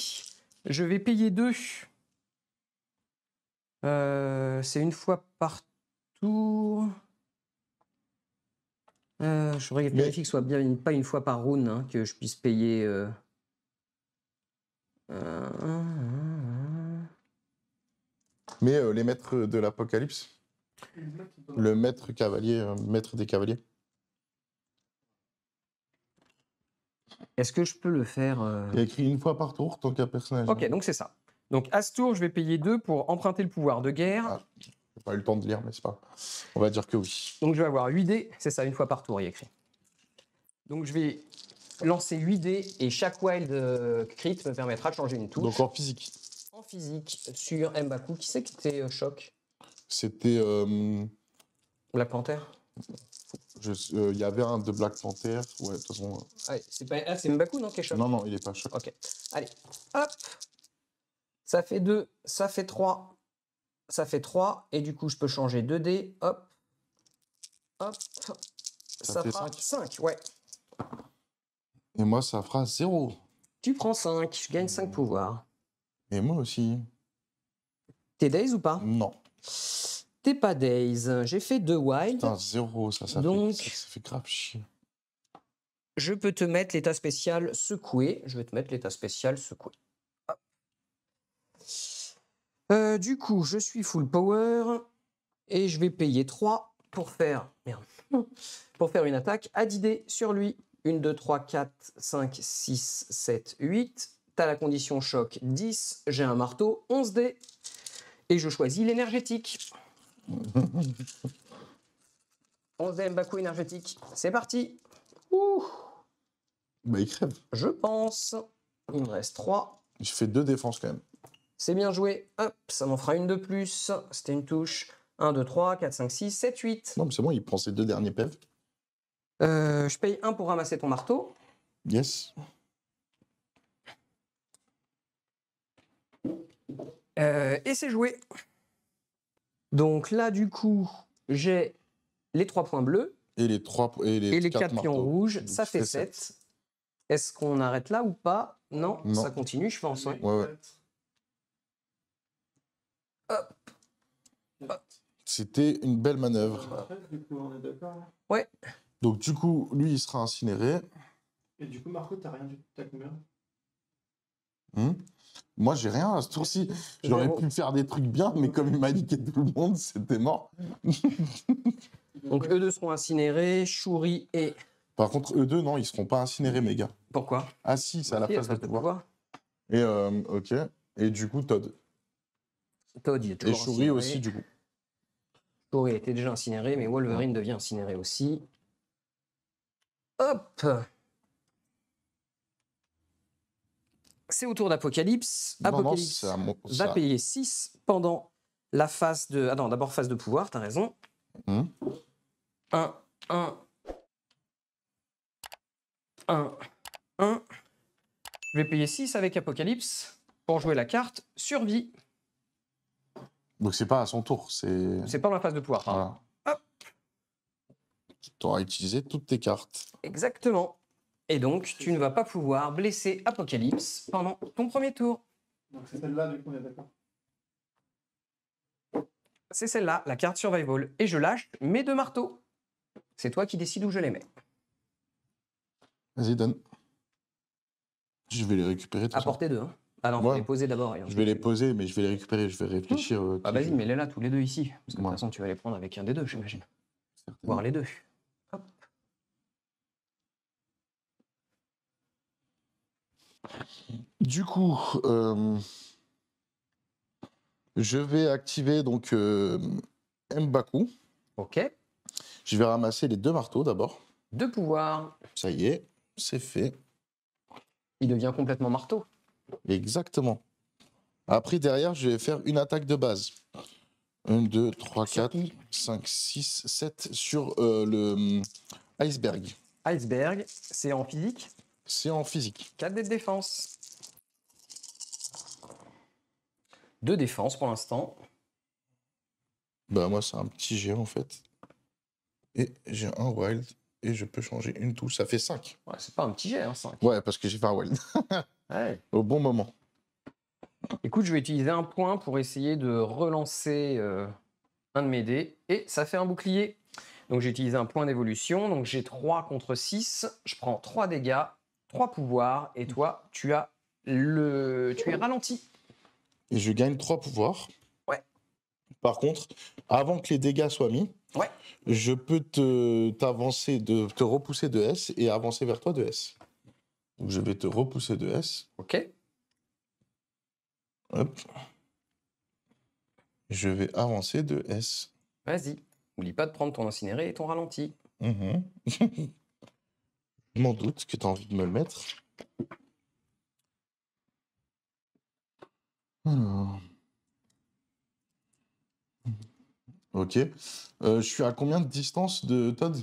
Je vais payer 2. C'est une fois par tour. Je voudrais vérifier que ce soit bien pas une fois par round, hein, que je puisse payer. Mais les maîtres de l'Apocalypse, le maître cavalier, maître des cavaliers. Est-ce que je peux le faire Il y a écrit une fois par tour, tant qu'un personnage. Ok, donc c'est ça. Donc à ce tour, je vais payer 2 pour emprunter le pouvoir de guerre. Ah, j'ai pas eu le temps de lire, mais c'est pas. On va dire que oui. Donc je vais avoir 8 dés, c'est ça, une fois par tour, il y a écrit. Donc je vais lancer 8 dés et chaque wild crit me permettra de changer une touche. Donc en physique. En physique, sur M'Baku, qui c'est qui était choc? C'était. Black Panther? Il y avait un de Black Panther. Ouais, de toute façon. Ouais, c'est M'Baku, non, qui est choc? Non, il est pas choc. Ok, allez, hop. Ça fait 2, ça fait 3, ça fait 3, et du coup, je peux changer 2 dés, hop, hop, ça fait fera 5. 5, ouais. Et moi, ça fera 0. Tu prends 5, je gagne 5 pouvoirs. Et moi aussi. T'es Daze ou pas? Non. T'es pas Daze, j'ai fait 2 wild. Putain, 0, ça Donc, fait grave chier. je peux te mettre l'état spécial secoué. Je vais te mettre l'état spécial secoué. Du coup, je suis full power. Et je vais payer 3 pour faire, merde, pour faire une attaque à 10 dés sur lui. 1, 2, 3, 4, 5, 6, 7, 8. T'as la condition choc 10. J'ai un marteau, 11 dés. Et je choisis l'énergétique. 11 dés M'Baku énergétique. C'est parti. Ouh. Bah, il crève. Je pense. Il me reste 3. Je fais 2 défenses quand même. C'est bien joué. Hop, ça m'en fera une de plus. C'était une touche. 1, 2, 3, 4, 5, 6, 7, 8. Non, mais c'est bon, il prend ses 2 derniers PV. Je paye 1 pour ramasser ton marteau. Yes. Et c'est joué. Donc là, du coup, j'ai les 3 points bleus Et les 3 et et les 4 4 pions marteaux. rouges. Donc, Ça je fait fais 7. Est-ce qu'on arrête là ou pas? Non, Non. ça continue, je pense. Ouais. Ouais, ouais. C'était une belle manœuvre. Du coup, on est d'accord. Là. Ouais. Donc, du coup, lui, il sera incinéré. Et du coup, Marco, t'as rien du tout. T'as combien? Moi, j'ai rien à ce tour-ci. J'aurais Zéro. pu faire des trucs bien, mais comme il m'a niqué tout le monde, c'était mort. Donc eux deux seront incinérés. Shuri et. Par contre, eux deux, non, ils seront pas incinérés, mes gars. Pourquoi? Ah si, c'est à la Si, phase de pouvoir. Et ok. Et du coup, Todd. Todd, il est Et toujours Shuri incinéré. aussi, du coup. Shuri était déjà incinéré, mais Wolverine devient incinéré aussi. Hop! C'est au tour d'Apocalypse. Non, non, Apocalypse c'est à mon... va payer 6 pendant la phase de... Ah non, d'abord phase de pouvoir, t'as raison. 1, 1, 1, 1. Je vais payer 6 avec Apocalypse pour jouer la carte survie. Donc c'est pas à son tour, c'est... C'est pas ma phase de pouvoir. Pardon. Voilà. Hop. Tu auras utilisé toutes tes cartes. Exactement. Et donc, tu ne vas pas pouvoir blesser Apocalypse pendant ton premier tour. Donc c'est celle-là, du coup, on est d'accord. C'est celle-là, la carte Survival. Et je lâche mes 2 marteaux. C'est toi qui décides où je les mets. Vas-y, donne. Je vais les récupérer, tout ça. Apportez 2. Hein. Ah non, Ouais. faut les poser d'abord. Je vais les poser, mais je vais les récupérer. Je vais réfléchir. Ah vas-y, mets-les là tous les 2 ici. Parce que de toute Ouais. façon, tu vas les prendre avec un des 2, j'imagine. Certainement. Voire les 2. Hop. Du coup, je vais activer donc M'Baku. Ok. Je vais ramasser les 2 marteaux d'abord. 2 pouvoirs. Ça y est, c'est fait. Il devient complètement marteau. Exactement. Après, derrière, je vais faire une attaque de base. 1, 2, 3, Sur 4, qui 5, 6, 7 sur le iceberg. Iceberg, c'est en physique. C'est en physique. 4 dés de défense. 2 défense pour l'instant. Bah, moi, c'est un petit géant en fait. Et j'ai un wild. Et je peux changer une touche. Ça fait 5. Ouais, c'est pas un petit jet, hein, 5. Ouais, parce que j'ai fait un wild. Ouais. Au bon moment. Écoute, je vais utiliser un point pour essayer de relancer un de mes dés. Et ça fait un bouclier. Donc j'ai utilisé un point d'évolution. Donc j'ai 3 contre 6. Je prends 3 dégâts, 3 pouvoirs. Et toi, tu es ralenti. Et je gagne 3 pouvoirs. Ouais. Par contre, avant que les dégâts soient mis, Ouais. je peux te repousser de S et avancer vers toi de S. Donc je vais te repousser de S. Ok. Hop. Je vais avancer de S. Vas-y. N'oublie pas de prendre ton incinéré et ton ralenti. Je m'en doute que tu as envie de me le mettre. Alors. Ok. Je suis à combien de distance de Todd?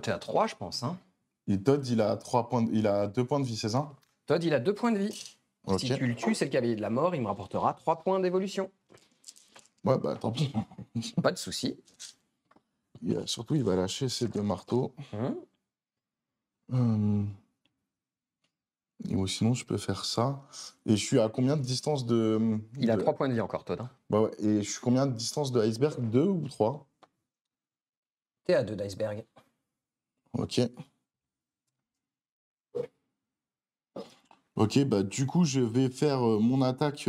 T'es à 3, je pense. Hein. Et Todd, il a 2 points de vie, c'est ça? Todd, il a 2 points de vie. Ok. Si tu le tues, c'est le cavalier de la mort. Il me rapportera 3 points d'évolution. Ouais, bah tant pis. Pas de souci. Surtout, il va lâcher ses 2 marteaux. Hum. Ou sinon, je peux faire ça. Et je suis à combien de distance de... Il a 3 points de vie encore, Todd. Hein. Bah ouais. Et je suis combien de distance de iceberg? 2 ou 3? T'es à 2 d'iceberg. Ok. Ok, bah du coup, je vais faire mon attaque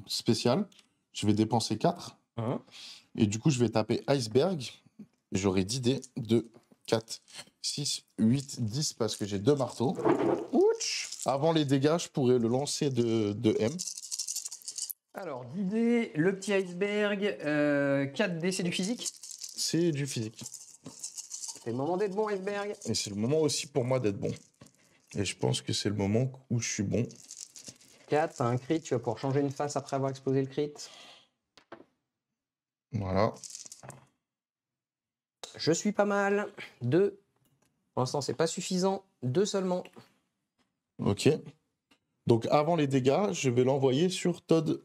spéciale. Je vais dépenser 4. Et du coup, je vais taper Iceberg. J'aurai 10 dés. 2, 4, 6, 8, 10 parce que j'ai 2 marteaux. Ouch. Avant les dégâts, je pourrais le lancer de M. Alors, 10 dés, le petit iceberg, 4 dés, c'est du physique. C'est du physique. C'est le moment d'être bon, iceberg. Et c'est le moment aussi pour moi d'être bon. Et je pense que c'est le moment où je suis bon. 4, t'as un crit, tu vas pouvoir changer une face après avoir explosé le crit. Voilà. Je suis pas mal. 2. Pour l'instant, c'est pas suffisant. 2 seulement. Ok. Donc avant les dégâts, je vais l'envoyer sur Todd.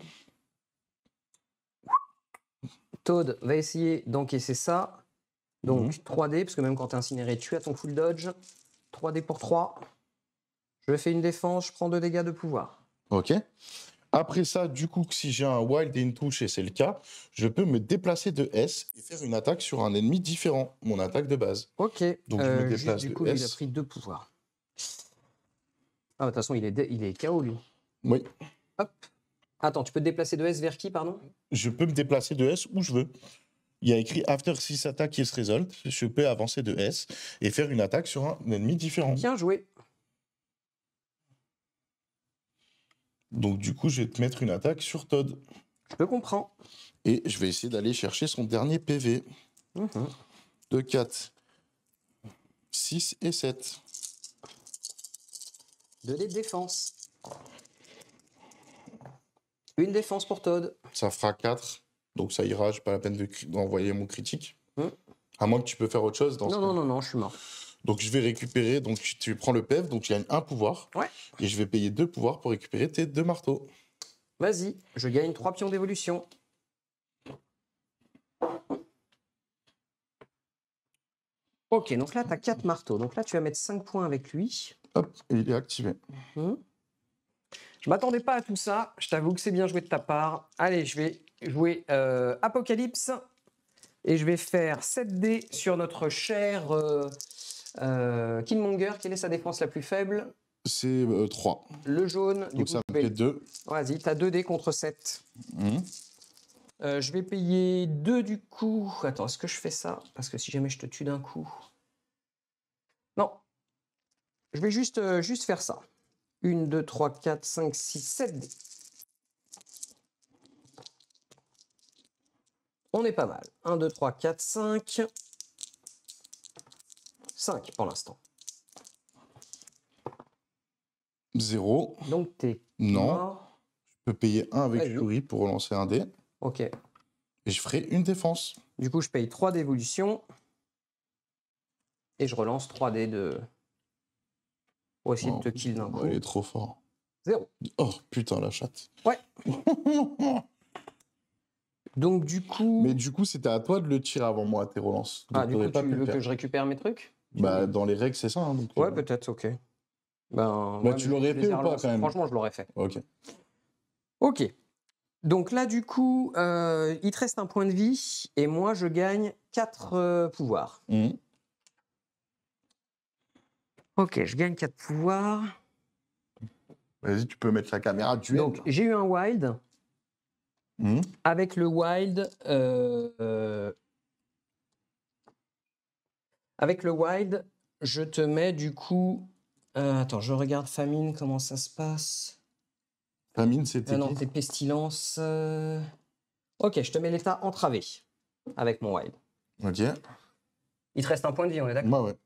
Toad va essayer d'encaisser ça. Donc 3D, parce que même quand t'es incinéré, tu as ton full dodge. 3D pour 3. Je fais une défense, je prends 2 dégâts de pouvoir. Ok. Après ça, du coup, si j'ai un wild et une touche, et c'est le cas, je peux me déplacer de S et faire une attaque sur un ennemi différent, mon attaque de base. Ok. Donc je me Juste, déplace du de coup, lui, il a S. pris 2 pouvoirs. Ah, de toute façon, il est KO, lui. Oui. Hop. Attends, tu peux te déplacer de S vers qui, pardon? Je peux me déplacer de S où je veux. Il y a écrit After 6 attack is result. Je peux avancer de S et faire une attaque sur un ennemi différent. Bien joué. Donc du coup, je vais te mettre une attaque sur Todd. Je te comprends. Et je vais essayer d'aller chercher son dernier PV. 2, 4, 6 et 7. 2 dés de défense. Une défense pour Todd. Ça fera 4. Donc ça ira, j'ai pas la peine d'envoyer mon critique. Hmm. À moins que tu peux faire autre chose dans ce cas. Non, je suis mort. Donc je vais récupérer, donc tu prends le PEV, donc je gagne un pouvoir. Ouais. Et je vais payer 2 pouvoirs pour récupérer tes 2 marteaux. Vas-y, je gagne 3 pions d'évolution. Ok, donc là, tu as 4 marteaux. Donc là, tu vas mettre 5 points avec lui. Hop, et il est activé. Je m'attendais pas à tout ça. Je t'avoue que c'est bien joué de ta part. Allez, je vais jouer Apocalypse. Et je vais faire 7 dés sur notre cher Killmonger. Quelle est sa défense la plus faible? C'est 3. Le jaune. Donc ça me fait 2. Vas-y, tu as 2 dés contre 7. Je vais payer 2 du coup. Attends, est-ce que je fais ça? Parce que si jamais je te tue d'un coup... Non. Je vais juste faire ça. 1, 2, 3, 4, 5, 6, 7 dés. On est pas mal. 1, 2, 3, 4, 5. 5 pour l'instant. 0. Donc t'es Non. mort. Je peux payer 1 avec Vas-y. Fury pour relancer un dé. Ok. Et je ferai une défense. Du coup, je paye 3 d'évolution. Et je relance 3 dés de... Pour essayer de te kill d'un coup. Il est trop fort. 0. Oh putain, la chatte. Ouais. Donc du coup... Mais du coup, c'était à toi de le tirer avant moi, tes relances. Ah, Donc, du t'aurais coup, pas tu pu le veux faire. que je récupère mes trucs? Bah, dans les règles, c'est ça. Hein, donc, Ouais, peut-être, ok. Ben, Bah, ouais, tu mais l'aurais je les fait ai ou pas, relancés. quand même? Franchement, je l'aurais fait. Ok. Ok. Donc là, du coup, il te reste un point de vie. Et moi, je gagne 4 pouvoirs. Ok, je gagne 4 pouvoirs. Vas-y, tu peux mettre la caméra duel. Donc, j'ai eu un wild. Avec le wild... Avec le wild, je te mets du coup... attends, je regarde famine, comment ça se passe. Famine, c'était non, qui? c'est pestilence. Ok, je te mets l'état entravé avec mon wild. Ok. Il te reste un point de vie, on est d'accord? Bah ouais.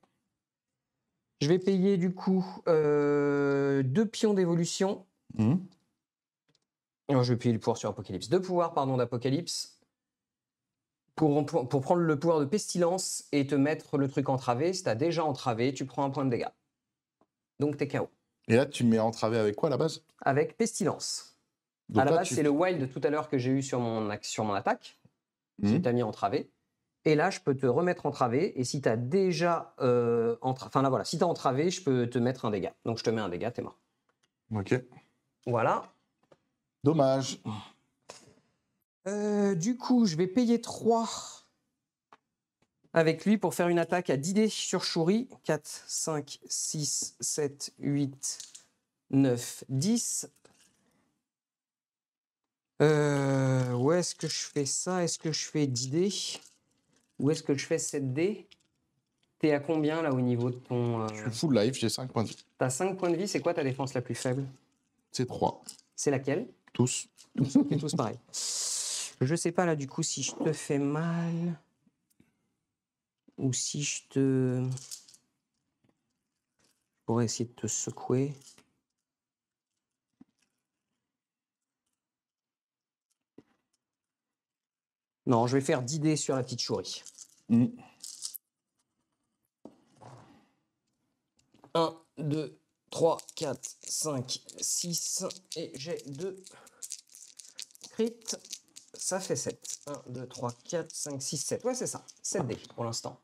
Je vais payer du coup 2 pions d'évolution. Non, je vais payer le pouvoir sur Apocalypse. 2 pouvoirs, pardon, d'Apocalypse. Pour prendre le pouvoir de pestilence et te mettre le truc entravé. Si t'as déjà entravé, tu prends un point de dégâts. Donc t'es KO. Et là, tu me mets entravé avec quoi à la base? Avec pestilence. Donc à la là, base, c'est le wild de tout à l'heure que j'ai eu sur mon attaque. Qui Mhm. t'a mis entravé. Et là, je peux te remettre entravé. Et si tu as déjà enfin là, voilà, si tu as entravé, je peux te mettre un dégât. Donc je te mets un dégât, t'es mort. Ok. Voilà. Dommage. Du coup, je vais payer 3 avec lui pour faire une attaque à 10 dés sur Shuri. 4, 5, 6, 7, 8, 9, 10. Ouais, est-ce que je fais ça? Est-ce que je fais 10 dés? Ou est-ce que je fais 7 dés? T'es à combien là au niveau de ton. Je suis full life, j'ai 5 points de vie. T'as 5 points de vie, c'est quoi ta défense la plus faible? C'est 3. C'est laquelle? Tous. Tous, ok, tous pareil. Je sais pas là du coup si je te fais mal. Ou si je te. Je pourrais essayer de te secouer. Non, je vais faire 10 dés sur la petite souris. 1, 2, 3, 4, 5, 6. Et j'ai 2 crits. Ça fait 7. 1, 2, 3, 4, 5, 6, 7. Ouais, c'est ça. 7 dés pour l'instant.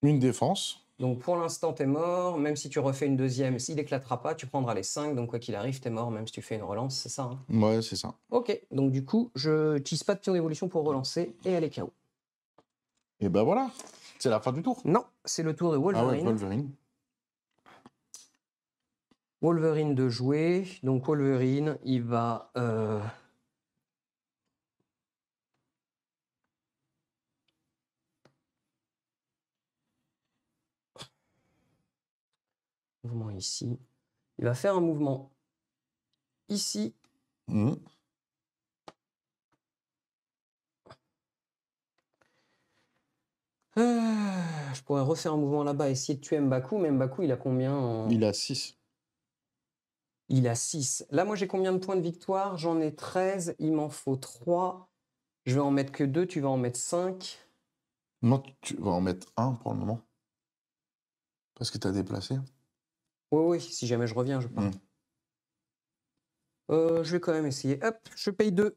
Une défense. Donc pour l'instant, t'es mort. Même si tu refais une deuxième, s'il éclatera pas, tu prendras les 5. Donc quoi qu'il arrive, t'es mort, même si tu fais une relance, c'est ça. Hein. Ouais, c'est ça. Ok, donc du coup, je n'utilise pas de pion d'évolution pour relancer et elle est KO. Et ben voilà. C'est la fin du tour. Non, c'est le tour de Ah ouais, Wolverine. Wolverine. Wolverine de jouer. Donc Wolverine, il va... Mouvement ici. Il va faire un mouvement ici. Mhm. Je pourrais refaire un mouvement là-bas, essayer de tuer M'Baku, mais M'Baku, il a combien en... Il a 6. Il a 6. Là, moi, j'ai combien de points de victoire? J'en ai 13. Il m'en faut 3. Je vais en mettre que 2. Tu vas en mettre 5. Non, tu vas en mettre 1 pour le moment. Parce que tu as déplacé. Oui, oui, si jamais je reviens, je pars. Je vais quand même essayer. Hop, je paye 2.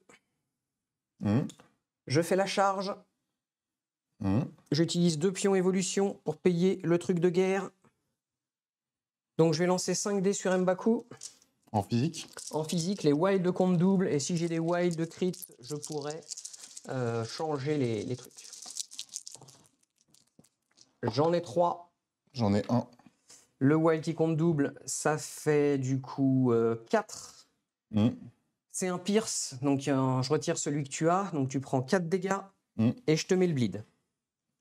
Je fais la charge. J'utilise 2 pions évolution pour payer le truc de guerre. Donc, je vais lancer 5 dés sur M'Baku. En physique. En physique, les wilds de compte double. Et si j'ai des wilds de crit, je pourrais changer les trucs. J'en ai 3. J'en ai 1. Le wild qui compte double, ça fait du coup 4. C'est un pierce, donc je retire celui que tu as. Donc tu prends 4 dégâts et je te mets le bleed.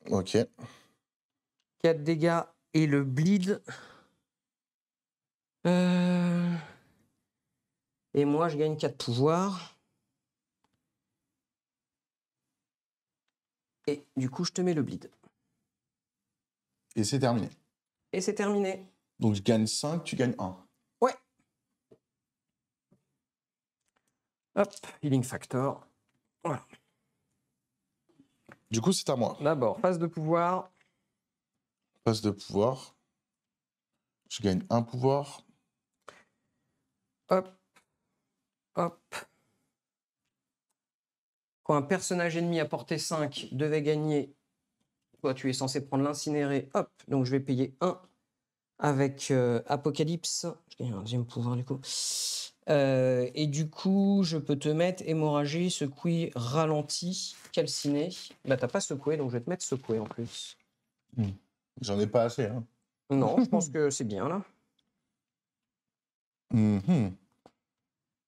Ok. 4 dégâts et le bleed. Et moi, je gagne 4 pouvoirs. Et du coup, je te mets le bleed. Et c'est terminé. Et c'est terminé. Donc je gagne 5, tu gagnes 1. Ouais. Hop, healing factor. Voilà. Du coup, c'est à moi. D'abord, phase de pouvoir. Passe de pouvoir. Je gagne 1 pouvoir. Hop. Hop. Quand un personnage ennemi à portée 5 devait gagner, toi tu es censé prendre l'incinéré, hop, donc je vais payer 1 avec Apocalypse. Je gagne un deuxième pouvoir du coup. Et du coup, je peux te mettre hémorragie, secouer, ralenti, calciné. Bah t'as pas secoué, donc je vais te mettre secoué en plus. J'en ai pas assez. Hein. Non, je pense que c'est bien là.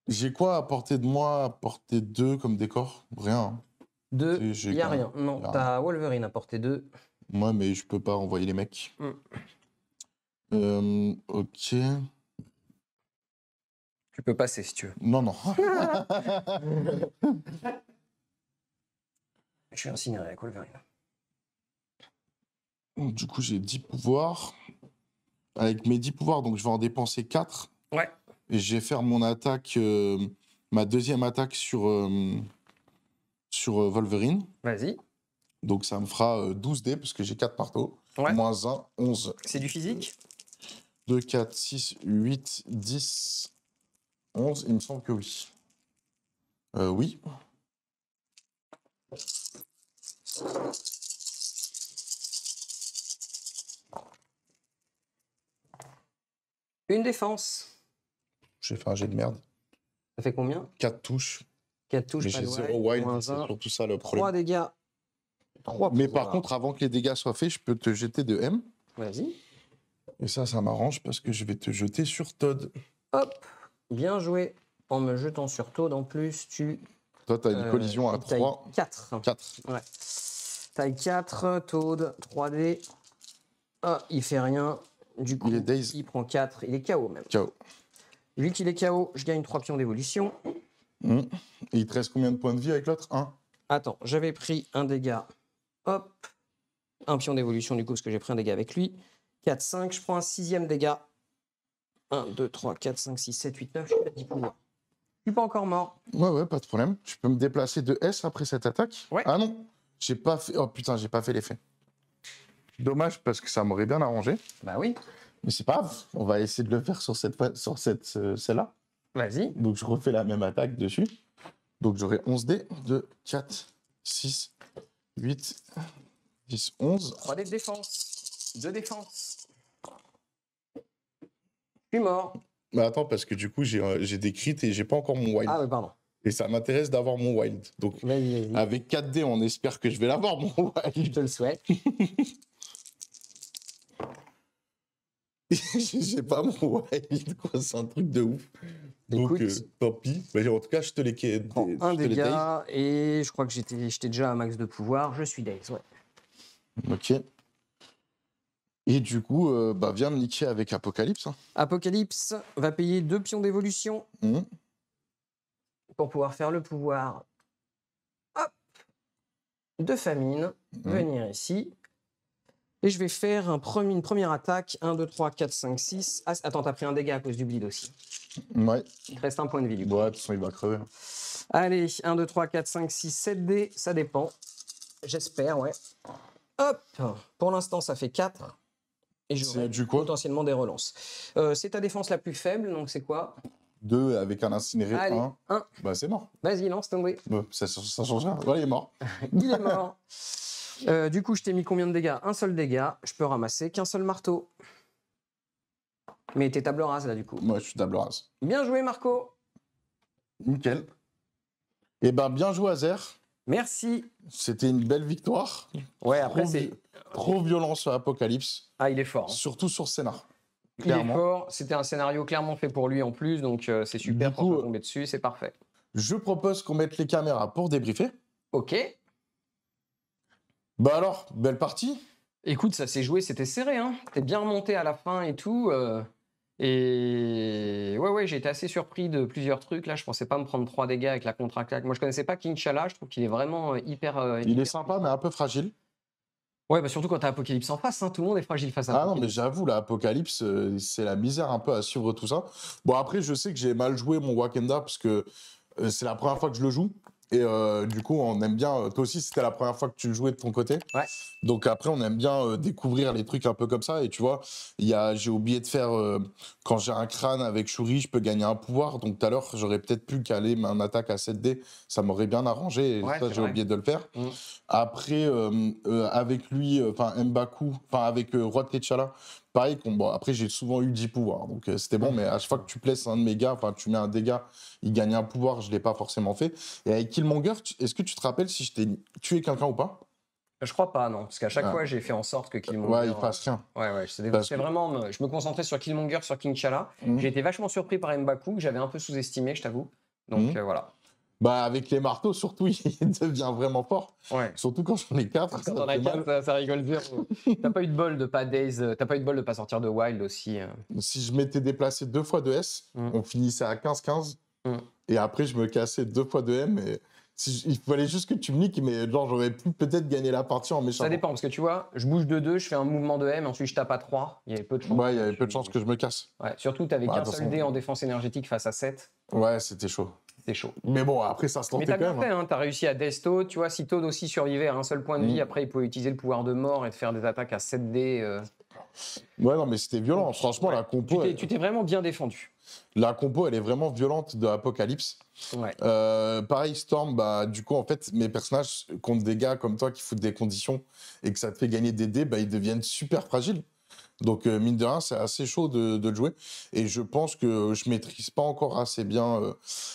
J'ai quoi à portée de moi, à portée 2 comme décor? Rien. 2, il J'ai n'y a quand rien. même- Non, y a t'as Wolverine à portée 2. Moi, mais je peux pas envoyer les mecs. Ok. Tu peux passer si tu veux. Non, non. Je suis incinéré avec Wolverine. Du coup, j'ai 10 pouvoirs. Avec mes 10 pouvoirs, donc je vais en dépenser 4. Ouais. Et je vais faire mon attaque, ma deuxième attaque sur Wolverine. Vas-y. Donc ça me fera 12 dés, parce que j'ai 4 marteaux. Ouais. Moins 1, 11. C'est du physique? 2, 4, 6, 8, 10, 11. Il me semble que oui. Oui. Une défense. J'ai fait un jet de merde. Ça fait combien? 4 touches. 4 touches, Mais pas j'ai de 0 wild, wild, moins c'est 1. surtout ça le 3 problème. dégâts. 3 Mais pouvoirs. par contre, avant que les dégâts soient faits, je peux te jeter de M. Vas-y. Et ça m'arrange parce que je vais te jeter sur Todd. Hop. Bien joué. En me jetant sur Toad, en plus, tu Toi, t'as une collision à taille 3. 4. 4. Ouais. Taille 4, Toad, 3D. Ah, il fait rien. Du coup, Il est daze. il prend 4. Il est KO même. KO. Vu qu'il est KO, je gagne 3 pions d'évolution. Et il te reste combien de points de vie avec l'autre? 1. Attends, j'avais pris un dégât. Hop. Un pion d'évolution, du coup, parce que j'ai pris un dégât avec lui. 4, 5. Je prends un 6e dégât. 1, 2, 3, 4, 5, 6, 7, 8, 9. Je suis à 10 pouvoirs. Je suis pas encore mort. Ouais, pas de problème. Tu peux me déplacer de S après cette attaque? Ouais. Ah non, j'ai pas fait. Oh putain, j'ai pas fait l'effet. Dommage parce que ça m'aurait bien arrangé. Bah oui. Mais c'est pas grave, on va essayer de le faire sur celle-là. Vas-y. Donc je refais la même attaque dessus. Donc j'aurai 11 dés. 2, 4, 6, 8, 10, 11. 3 dés de défense. 2 défense. Je suis mort. Mais attends, parce que du coup, j'ai des crits et j'ai pas encore mon wild. Ah oui, pardon. Et ça m'intéresse d'avoir mon wild. Donc Vas-y. avec 4 dés, on espère que je vais l'avoir, mon Je wild. te le souhaite. J'ai pas mon wild, quoi. C'est un truc de ouf. Donc, Écoute, tant pis. Mais en tout cas, je te les prends un je te les dégât et je crois que j'étais déjà à max de pouvoir. Je suis daze, ouais. Ok. Et du coup, viens me niquer avec Apocalypse. Hein. Apocalypse va payer 2 pions d'évolution Mhm. pour pouvoir faire le pouvoir. Hop, de famine. Venir ici. Et je vais faire une première attaque. 1, 2, 3, 4, 5, 6. Ah, attends, t'as pris un dégât à cause du bleed aussi. Ouais. Il te reste un point de vie du coup. Ouais, de toute façon, il va crever. Hein. Allez, 1, 2, 3, 4, 5, 6, 7 dés. Ça dépend. J'espère, ouais. Hop. Pour l'instant, ça fait 4. Et j'aurai C'est du quoi? potentiellement des relances. C'est ta défense la plus faible, donc c'est quoi? 2 avec un incinéré. Allez, 1. 1. Bah, c'est mort. Vas-y, lance ton dé. Bah, ça change rien. Voilà, il est mort. Il est mort. Du coup, je t'ai mis combien de dégâts? Un seul dégât. Je peux ramasser qu'un seul marteau. Mais t'es table rase, là, du coup. Moi, je suis table rase. Bien joué, Marco. Nickel. Eh ben, bien joué, Azer. Merci. C'était une belle victoire. Ouais, après, c'est... Trop violent sur Apocalypse. Ah, il est fort. Hein. Surtout sur scénar. Il est fort. C'était un scénario clairement fait pour lui en plus, donc c'est super Du coup, pour tomber dessus, c'est parfait. Je propose qu'on mette les caméras pour débriefer. Ok. Bah alors, belle partie. Écoute, ça s'est joué, c'était serré, hein. T'es bien remonté à la fin et tout. Et ouais, j'ai été assez surpris de plusieurs trucs. Là, je pensais pas me prendre 3 dégâts avec la contre-attaque. Moi, je connaissais pas King Chala. Je trouve qu'il est vraiment hyper. Il est sympa, mais un peu fragile. Ouais, bah surtout quand t'as Apocalypse en face, hein, tout le monde est fragile face à Ah non, mais Apocalypse. j'avoue, l'Apocalypse, c'est la misère un peu à suivre tout ça. Bon, après, je sais que j'ai mal joué mon Wakanda parce que c'est la première fois que je le joue. Et du coup, on aime bien. Toi aussi, c'était la première fois que tu le jouais de ton côté. Ouais. Donc après, on aime bien découvrir les trucs un peu comme ça. Et tu vois, j'ai oublié de faire. Quand j'ai un crâne avec Shuri, je peux gagner un pouvoir. Donc tout à l'heure, j'aurais peut-être pu caler mon attaque à 7D. Ça m'aurait bien arrangé. Et Ouais, ça, c'est j'ai vrai. oublié de le faire. Mm. Après, avec lui, M'Baku, avec Roi de T'Challa, pareil. Bon, après, j'ai souvent eu 10 pouvoirs. Donc c'était bon. Mais à chaque fois que tu places un de mes gars, tu mets un dégât, il gagne un pouvoir. Je ne l'ai pas forcément fait. Et avec Killmonger, est-ce que tu te rappelles si je t'ai tué quelqu'un ou pas? Je crois pas, non. Parce qu'à chaque Ah. fois, j'ai fait en sorte que Killmonger. Ouais, il fasse rien. Ouais, Parce c'est que- vraiment. Je me concentrais sur Killmonger, sur King Chala. Mhm. J'ai été vachement surpris par M'Baku, que j'avais un peu sous-estimé, je t'avoue. Donc Mhm. voilà. Bah, avec les marteaux, surtout, il devient vraiment fort. Ouais. Surtout quand j'en ai 4. Quand on a 4, ça rigole zéro. T'as pas eu de bol de pas Days, t'as pas eu de bol de pas sortir de Wild aussi. Si je m'étais déplacé 2 fois de S, Mhm. on finissait à 15-15. Mhm. Et après, je me cassais 2 fois de M. Et il fallait juste que tu me niques, mais genre, j'aurais pu peut-être gagner la partie en m'échappant. Ça dépend, parce que tu vois, je bouge de 2, je fais un mouvement de M, ensuite je tape à 3. Il y avait peu de chance. Ouais, il y avait peu de chances que je me casse. Ouais, surtout, t'avais Bah, qu'un de toute seul façon. dé en défense énergétique face à 7. Ouais, c'était chaud. C'est chaud. Mais bon, après, ça se Mais tentait t'as quand bien même. fait, hein. T'as réussi à Death Toad. Tu vois, si Toad aussi survivait à un seul point de vie, Mhm. après il pouvait utiliser le pouvoir de mort et te faire des attaques à 7 dés. Ouais, non, mais c'était violent. Franchement, Ouais. la compo, Tu t'es vraiment bien défendu. elle est vraiment violente de Apocalypse. Ouais. Pareil, Storm, bah, du coup, en fait, mes personnages contre des gars comme toi qui foutent des conditions et que ça te fait gagner des dés, bah, ils deviennent super fragiles. Donc, mine de rien, c'est assez chaud de le jouer. Et je pense que je maîtrise pas encore assez bien.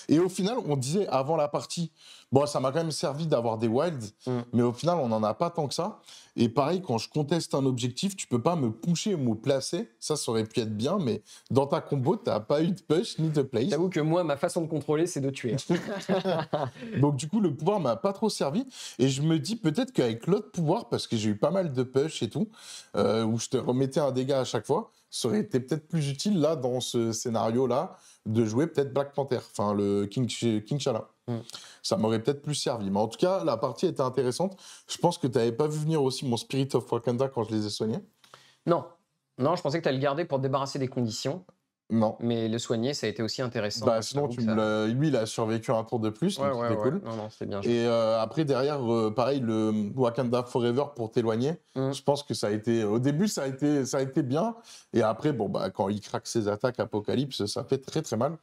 Et au final, on disait avant la partie, bon, ça m'a quand même servi d'avoir des wilds, mais au final, on n'en a pas tant que ça. Et pareil, quand je conteste un objectif, tu peux pas me pusher ou me placer. Ça aurait pu être bien, mais dans ta combo, t'as pas eu de push ni de place. J'avoue que moi, ma façon de contrôler, c'est de tuer. Donc, du coup, le pouvoir m'a pas trop servi. Et je me dis peut-être qu'avec l'autre pouvoir, parce que j'ai eu pas mal de push et tout, où je te remettais un dégât à chaque fois, ça aurait été peut-être plus utile, là, dans ce scénario-là, de jouer peut-être Black Panther, enfin le King T'Challa. Ça m'aurait peut-être plus servi. Mais en tout cas, la partie était intéressante. Je pense que tu n'avais pas vu venir aussi mon Spirit of Wakanda quand je les ai soignés. Non. Non, je pensais que tu allais le garder pour te débarrasser des conditions. Non. Mais le soigner, ça a été aussi intéressant. Bah, sinon, lui, il a survécu un tour de plus, donc c'était cool. Non, c'était bien. Et après, derrière, pareil, le Wakanda Forever pour t'éloigner, je pense que ça a été... Au début, ça a été bien. Et après, bon, bah, quand il craque ses attaques Apocalypse, ça fait très, très mal.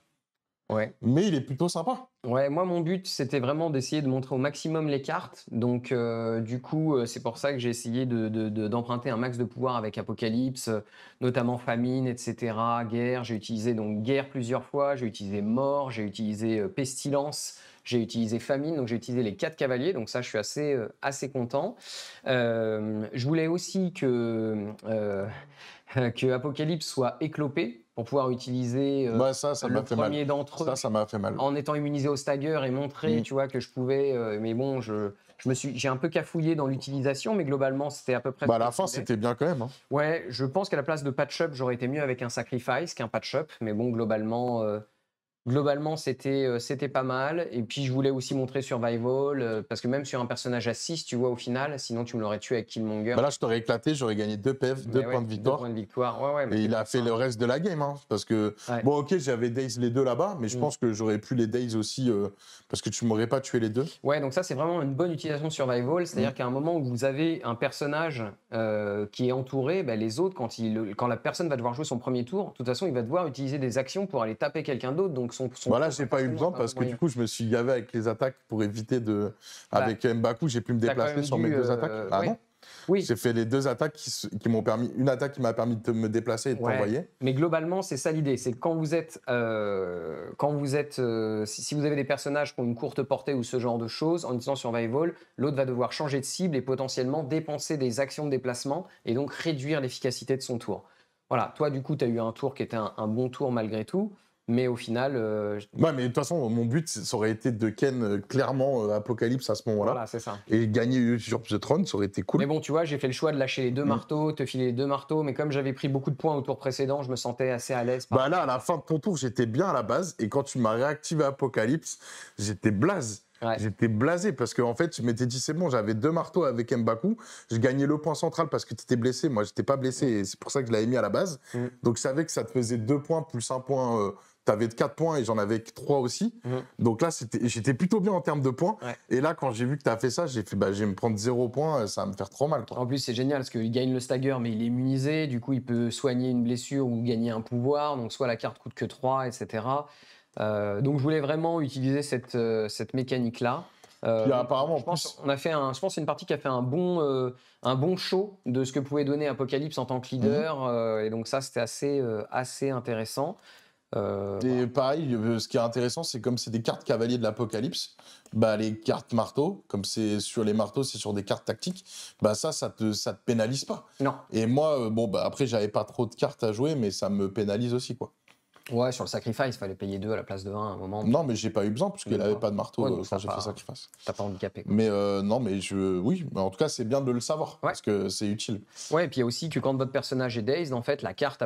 Ouais. Mais il est plutôt sympa. Ouais, moi, mon but, c'était vraiment d'essayer de montrer au maximum les cartes. Donc, du coup, c'est pour ça que j'ai essayé d'emprunter un max de pouvoir avec Apocalypse, notamment famine, etc., guerre. J'ai utilisé donc guerre plusieurs fois, j'ai utilisé mort, j'ai utilisé pestilence, j'ai utilisé famine, donc j'ai utilisé les 4 cavaliers. Donc ça, je suis assez content. Je voulais aussi que Apocalypse soit éclopé pour pouvoir utiliser Bah ça le premier d'entre eux. Ça m'a fait mal. En étant immunisé au stagger et montrer, tu vois, que je pouvais. Mais bon, j'ai un peu cafouillé dans l'utilisation, mais globalement, c'était à peu près. Bah à la fin, c'était bien quand même. Hein. Ouais, je pense qu'à la place de patch-up, j'aurais été mieux avec un sacrifice qu'un patch-up, mais bon, globalement, c'était pas mal. Et puis, je voulais aussi montrer Survival, parce que même sur un personnage à 6, tu vois, au final, sinon tu me l'aurais tué avec Killmonger. Bah là, je t'aurais éclaté, j'aurais gagné 2 PF, 2 points de victoire. 2 points de victoire, ouais. Et il a fait le reste de la game, hein, parce que, bon, ok, j'avais Daze les deux là-bas, mais je pense que j'aurais pu les Daze aussi, parce que tu m'aurais pas tué les deux. Ouais, donc ça, c'est vraiment une bonne utilisation de Survival, c'est-à-dire qu'à un moment où vous avez un personnage qui est entouré, bah, les autres, quand la personne va devoir jouer son premier tour, de toute façon, il va devoir utiliser des actions pour aller taper quelqu'un d'autre, donc voilà, j'ai pas eu besoin parce que du coup, je me suis gavé avec les attaques pour éviter de. Avec M'Baku, j'ai pu me déplacer sur mes 2 attaques. Ah non? Oui. J'ai fait les 2 attaques qui m'ont permis. Une attaque qui m'a permis de me déplacer et de t'envoyer. Mais globalement, c'est ça l'idée. C'est que quand vous êtes. Si vous avez des personnages qui ont une courte portée ou ce genre de choses, en utilisant Survival, l'autre va devoir changer de cible et potentiellement dépenser des actions de déplacement et donc réduire l'efficacité de son tour. Voilà. Toi, du coup, tu as eu un tour qui était un bon tour malgré tout. Mais au final. Ouais, mais de toute façon, mon but, ça aurait été de ken clairement Apocalypse à ce moment-là. Voilà, c'est ça. Et gagner sur The Throne, ça aurait été cool. Mais bon, tu vois, j'ai fait le choix de lâcher les 2 marteaux, te filer les 2 marteaux, mais comme j'avais pris beaucoup de points au tour précédent, je me sentais assez à l'aise. Bah là, à la fin de ton tour, j'étais bien à la base. Et quand tu m'as réactivé Apocalypse, j'étais blaze. Ouais. J'étais blasé parce qu'en fait, je m'étais dit, c'est bon, j'avais 2 marteaux avec M'Baku. Je gagnais le point central parce que tu étais blessé. Moi, j'étais pas blessé et c'est pour ça que je l'avais mis à la base. Donc, je savais que ça te faisait 2 points plus 1 point. Tu avais 4 points et j'en avais 3 aussi. Donc là, j'étais plutôt bien en termes de points. Ouais. Et là, quand j'ai vu que tu as fait ça, j'ai fait, bah, je vais me prendre 0 points, ça va me faire trop mal. Quoi. En plus, c'est génial parce qu'il gagne le stagger, mais il est immunisé. Du coup, il peut soigner une blessure ou gagner un pouvoir. Donc, soit la carte coûte que 3, etc. Donc, je voulais vraiment utiliser cette mécanique-là. Puis apparemment, je pense une partie qui a fait un bon show de ce que pouvait donner Apocalypse en tant que leader. Et donc, ça, c'était assez intéressant. Et pareil, ce qui est intéressant, c'est comme c'est des cartes cavaliers de l'Apocalypse, bah les cartes marteaux, comme c'est sur les marteaux, c'est sur des cartes tactiques, bah ça te pénalise pas. Non. Et moi, bon, bah après, j'avais pas trop de cartes à jouer, mais ça me pénalise aussi, quoi. Ouais, sur le sacrifice, il fallait payer 2 à la place de 1 à un moment. Non, mais j'ai pas eu besoin, parce qu'il avait pas de marteau quand j'ai fait sacrifice. T'as pas handicapé. Quoi. Mais non, mais oui, mais en tout cas, c'est bien de le savoir, parce que c'est utile. Ouais, et puis il y a aussi que quand votre personnage est dazed, en fait, la carte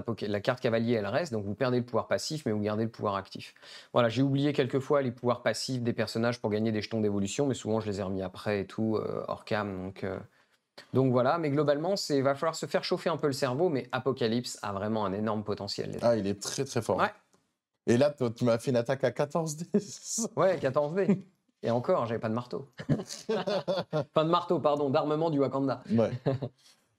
cavalier, elle reste, donc vous perdez le pouvoir passif, mais vous gardez le pouvoir actif. Voilà, j'ai oublié quelques fois les pouvoirs passifs des personnages pour gagner des jetons d'évolution, mais souvent je les ai remis après et tout, hors cam, donc voilà, mais globalement, il va falloir se faire chauffer un peu le cerveau, mais Apocalypse a vraiment un énorme potentiel. Ah, il est très très fort. Ouais. Et là, tu m'as fait une attaque à 14D. Ouais, 14D. Et encore, j'avais pas de marteau. Enfin, de marteau, pardon, d'armement du Wakanda. Ouais.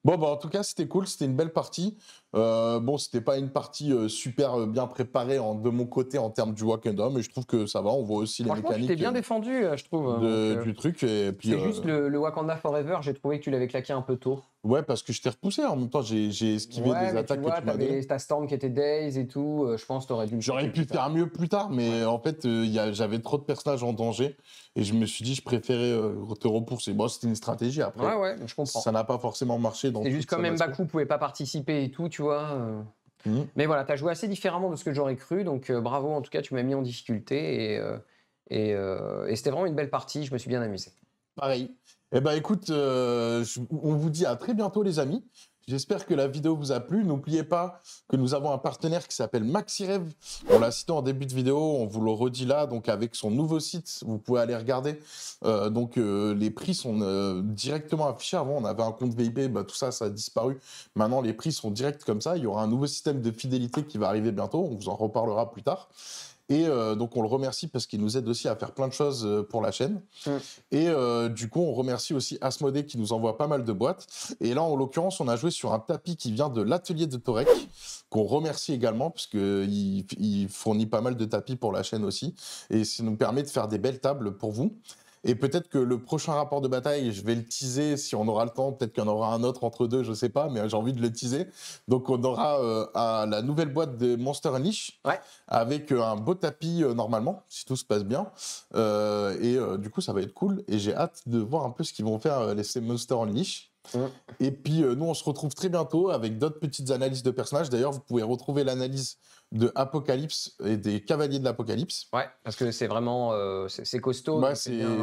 Bon, bah, en tout cas, c'était cool, c'était une belle partie. Bon, c'était pas une partie super bien préparée de mon côté en termes du Wakanda, mais je trouve que ça va. On voit aussi les Franchement, tu t'es mécaniques bien défendu, je trouve. Donc, du truc. Et puis, c'est juste le Wakanda Forever, j'ai trouvé que tu l'avais claqué un peu tôt. ouais, parce que je t'ai repoussé. En même temps, j'ai esquivé Ouais, des mais tu attaques vois, que tu m'as données. t'avais ta Storm qui était Daze et tout. Je pense que t'aurais dû le J'aurais choper pu plus tard. faire mieux plus tard, mais en fait, j'avais trop de personnages en danger et je me suis dit, je préférais te repousser. Bon, c'était une stratégie après. Ouais, ouais, je comprends. Ça n'a pas forcément marché dans C'est juste toute quand son même aspect. Mbaku pouvait pas participer et tout, tu vois. Mhm. Mais voilà, t'as joué assez différemment de ce que j'aurais cru, donc bravo, en tout cas, tu m'as mis en difficulté et c'était vraiment une belle partie, je me suis bien amusé. Pareil. Eh ben écoute, on vous dit à très bientôt les amis. J'espère que la vidéo vous a plu. N'oubliez pas que nous avons un partenaire qui s'appelle MaxiRev. On l'a cité en début de vidéo, on vous le redit là. Donc avec son nouveau site, vous pouvez aller regarder. Les prix sont directement affichés. Avant, on avait un compte VIP, bah, tout ça, ça a disparu. Maintenant, les prix sont directs comme ça. Il y aura un nouveau système de fidélité qui va arriver bientôt. On vous en reparlera plus tard. Et donc, on le remercie parce qu'il nous aide aussi à faire plein de choses pour la chaîne. Et du coup, on remercie aussi Asmodée qui nous envoie pas mal de boîtes. Et là, en l'occurrence, on a joué sur un tapis qui vient de l'atelier de Torek, qu'on remercie également parce qu'il fournit pas mal de tapis pour la chaîne aussi. Et ça nous permet de faire des belles tables pour vous. Et peut-être que le prochain rapport de bataille, je vais le teaser si on aura le temps. Peut-être qu'il y en aura un autre entre deux, je sais pas, mais j'ai envie de le teaser. Donc, on aura la nouvelle boîte de Monster Unleashed avec un beau tapis normalement, si tout se passe bien. Du coup, ça va être cool. Et j'ai hâte de voir un peu ce qu'ils vont faire ces Monster Unleashed. Et puis, nous, on se retrouve très bientôt avec d'autres petites analyses de personnages. D'ailleurs, vous pouvez retrouver l'analyse de Apocalypse et des Cavaliers de l'Apocalypse. Ouais, parce que c'est vraiment c'est costaud. Ouais, donc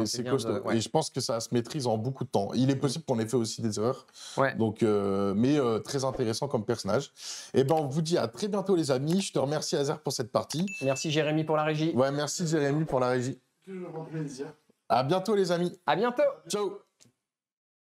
c'est bien costaud. ouais. Et je pense que ça se maîtrise en beaucoup de temps. Il est possible qu'on ait fait aussi des erreurs. Ouais. Donc, mais très intéressant comme personnage. Et ben, on vous dit à très bientôt, les amis. Je te remercie, Azer, pour cette partie. Merci, Jérémy, pour la régie. Ouais, merci, Jérémy, pour la régie. Toujours un plaisir. À bientôt, les amis. À bientôt. Ciao.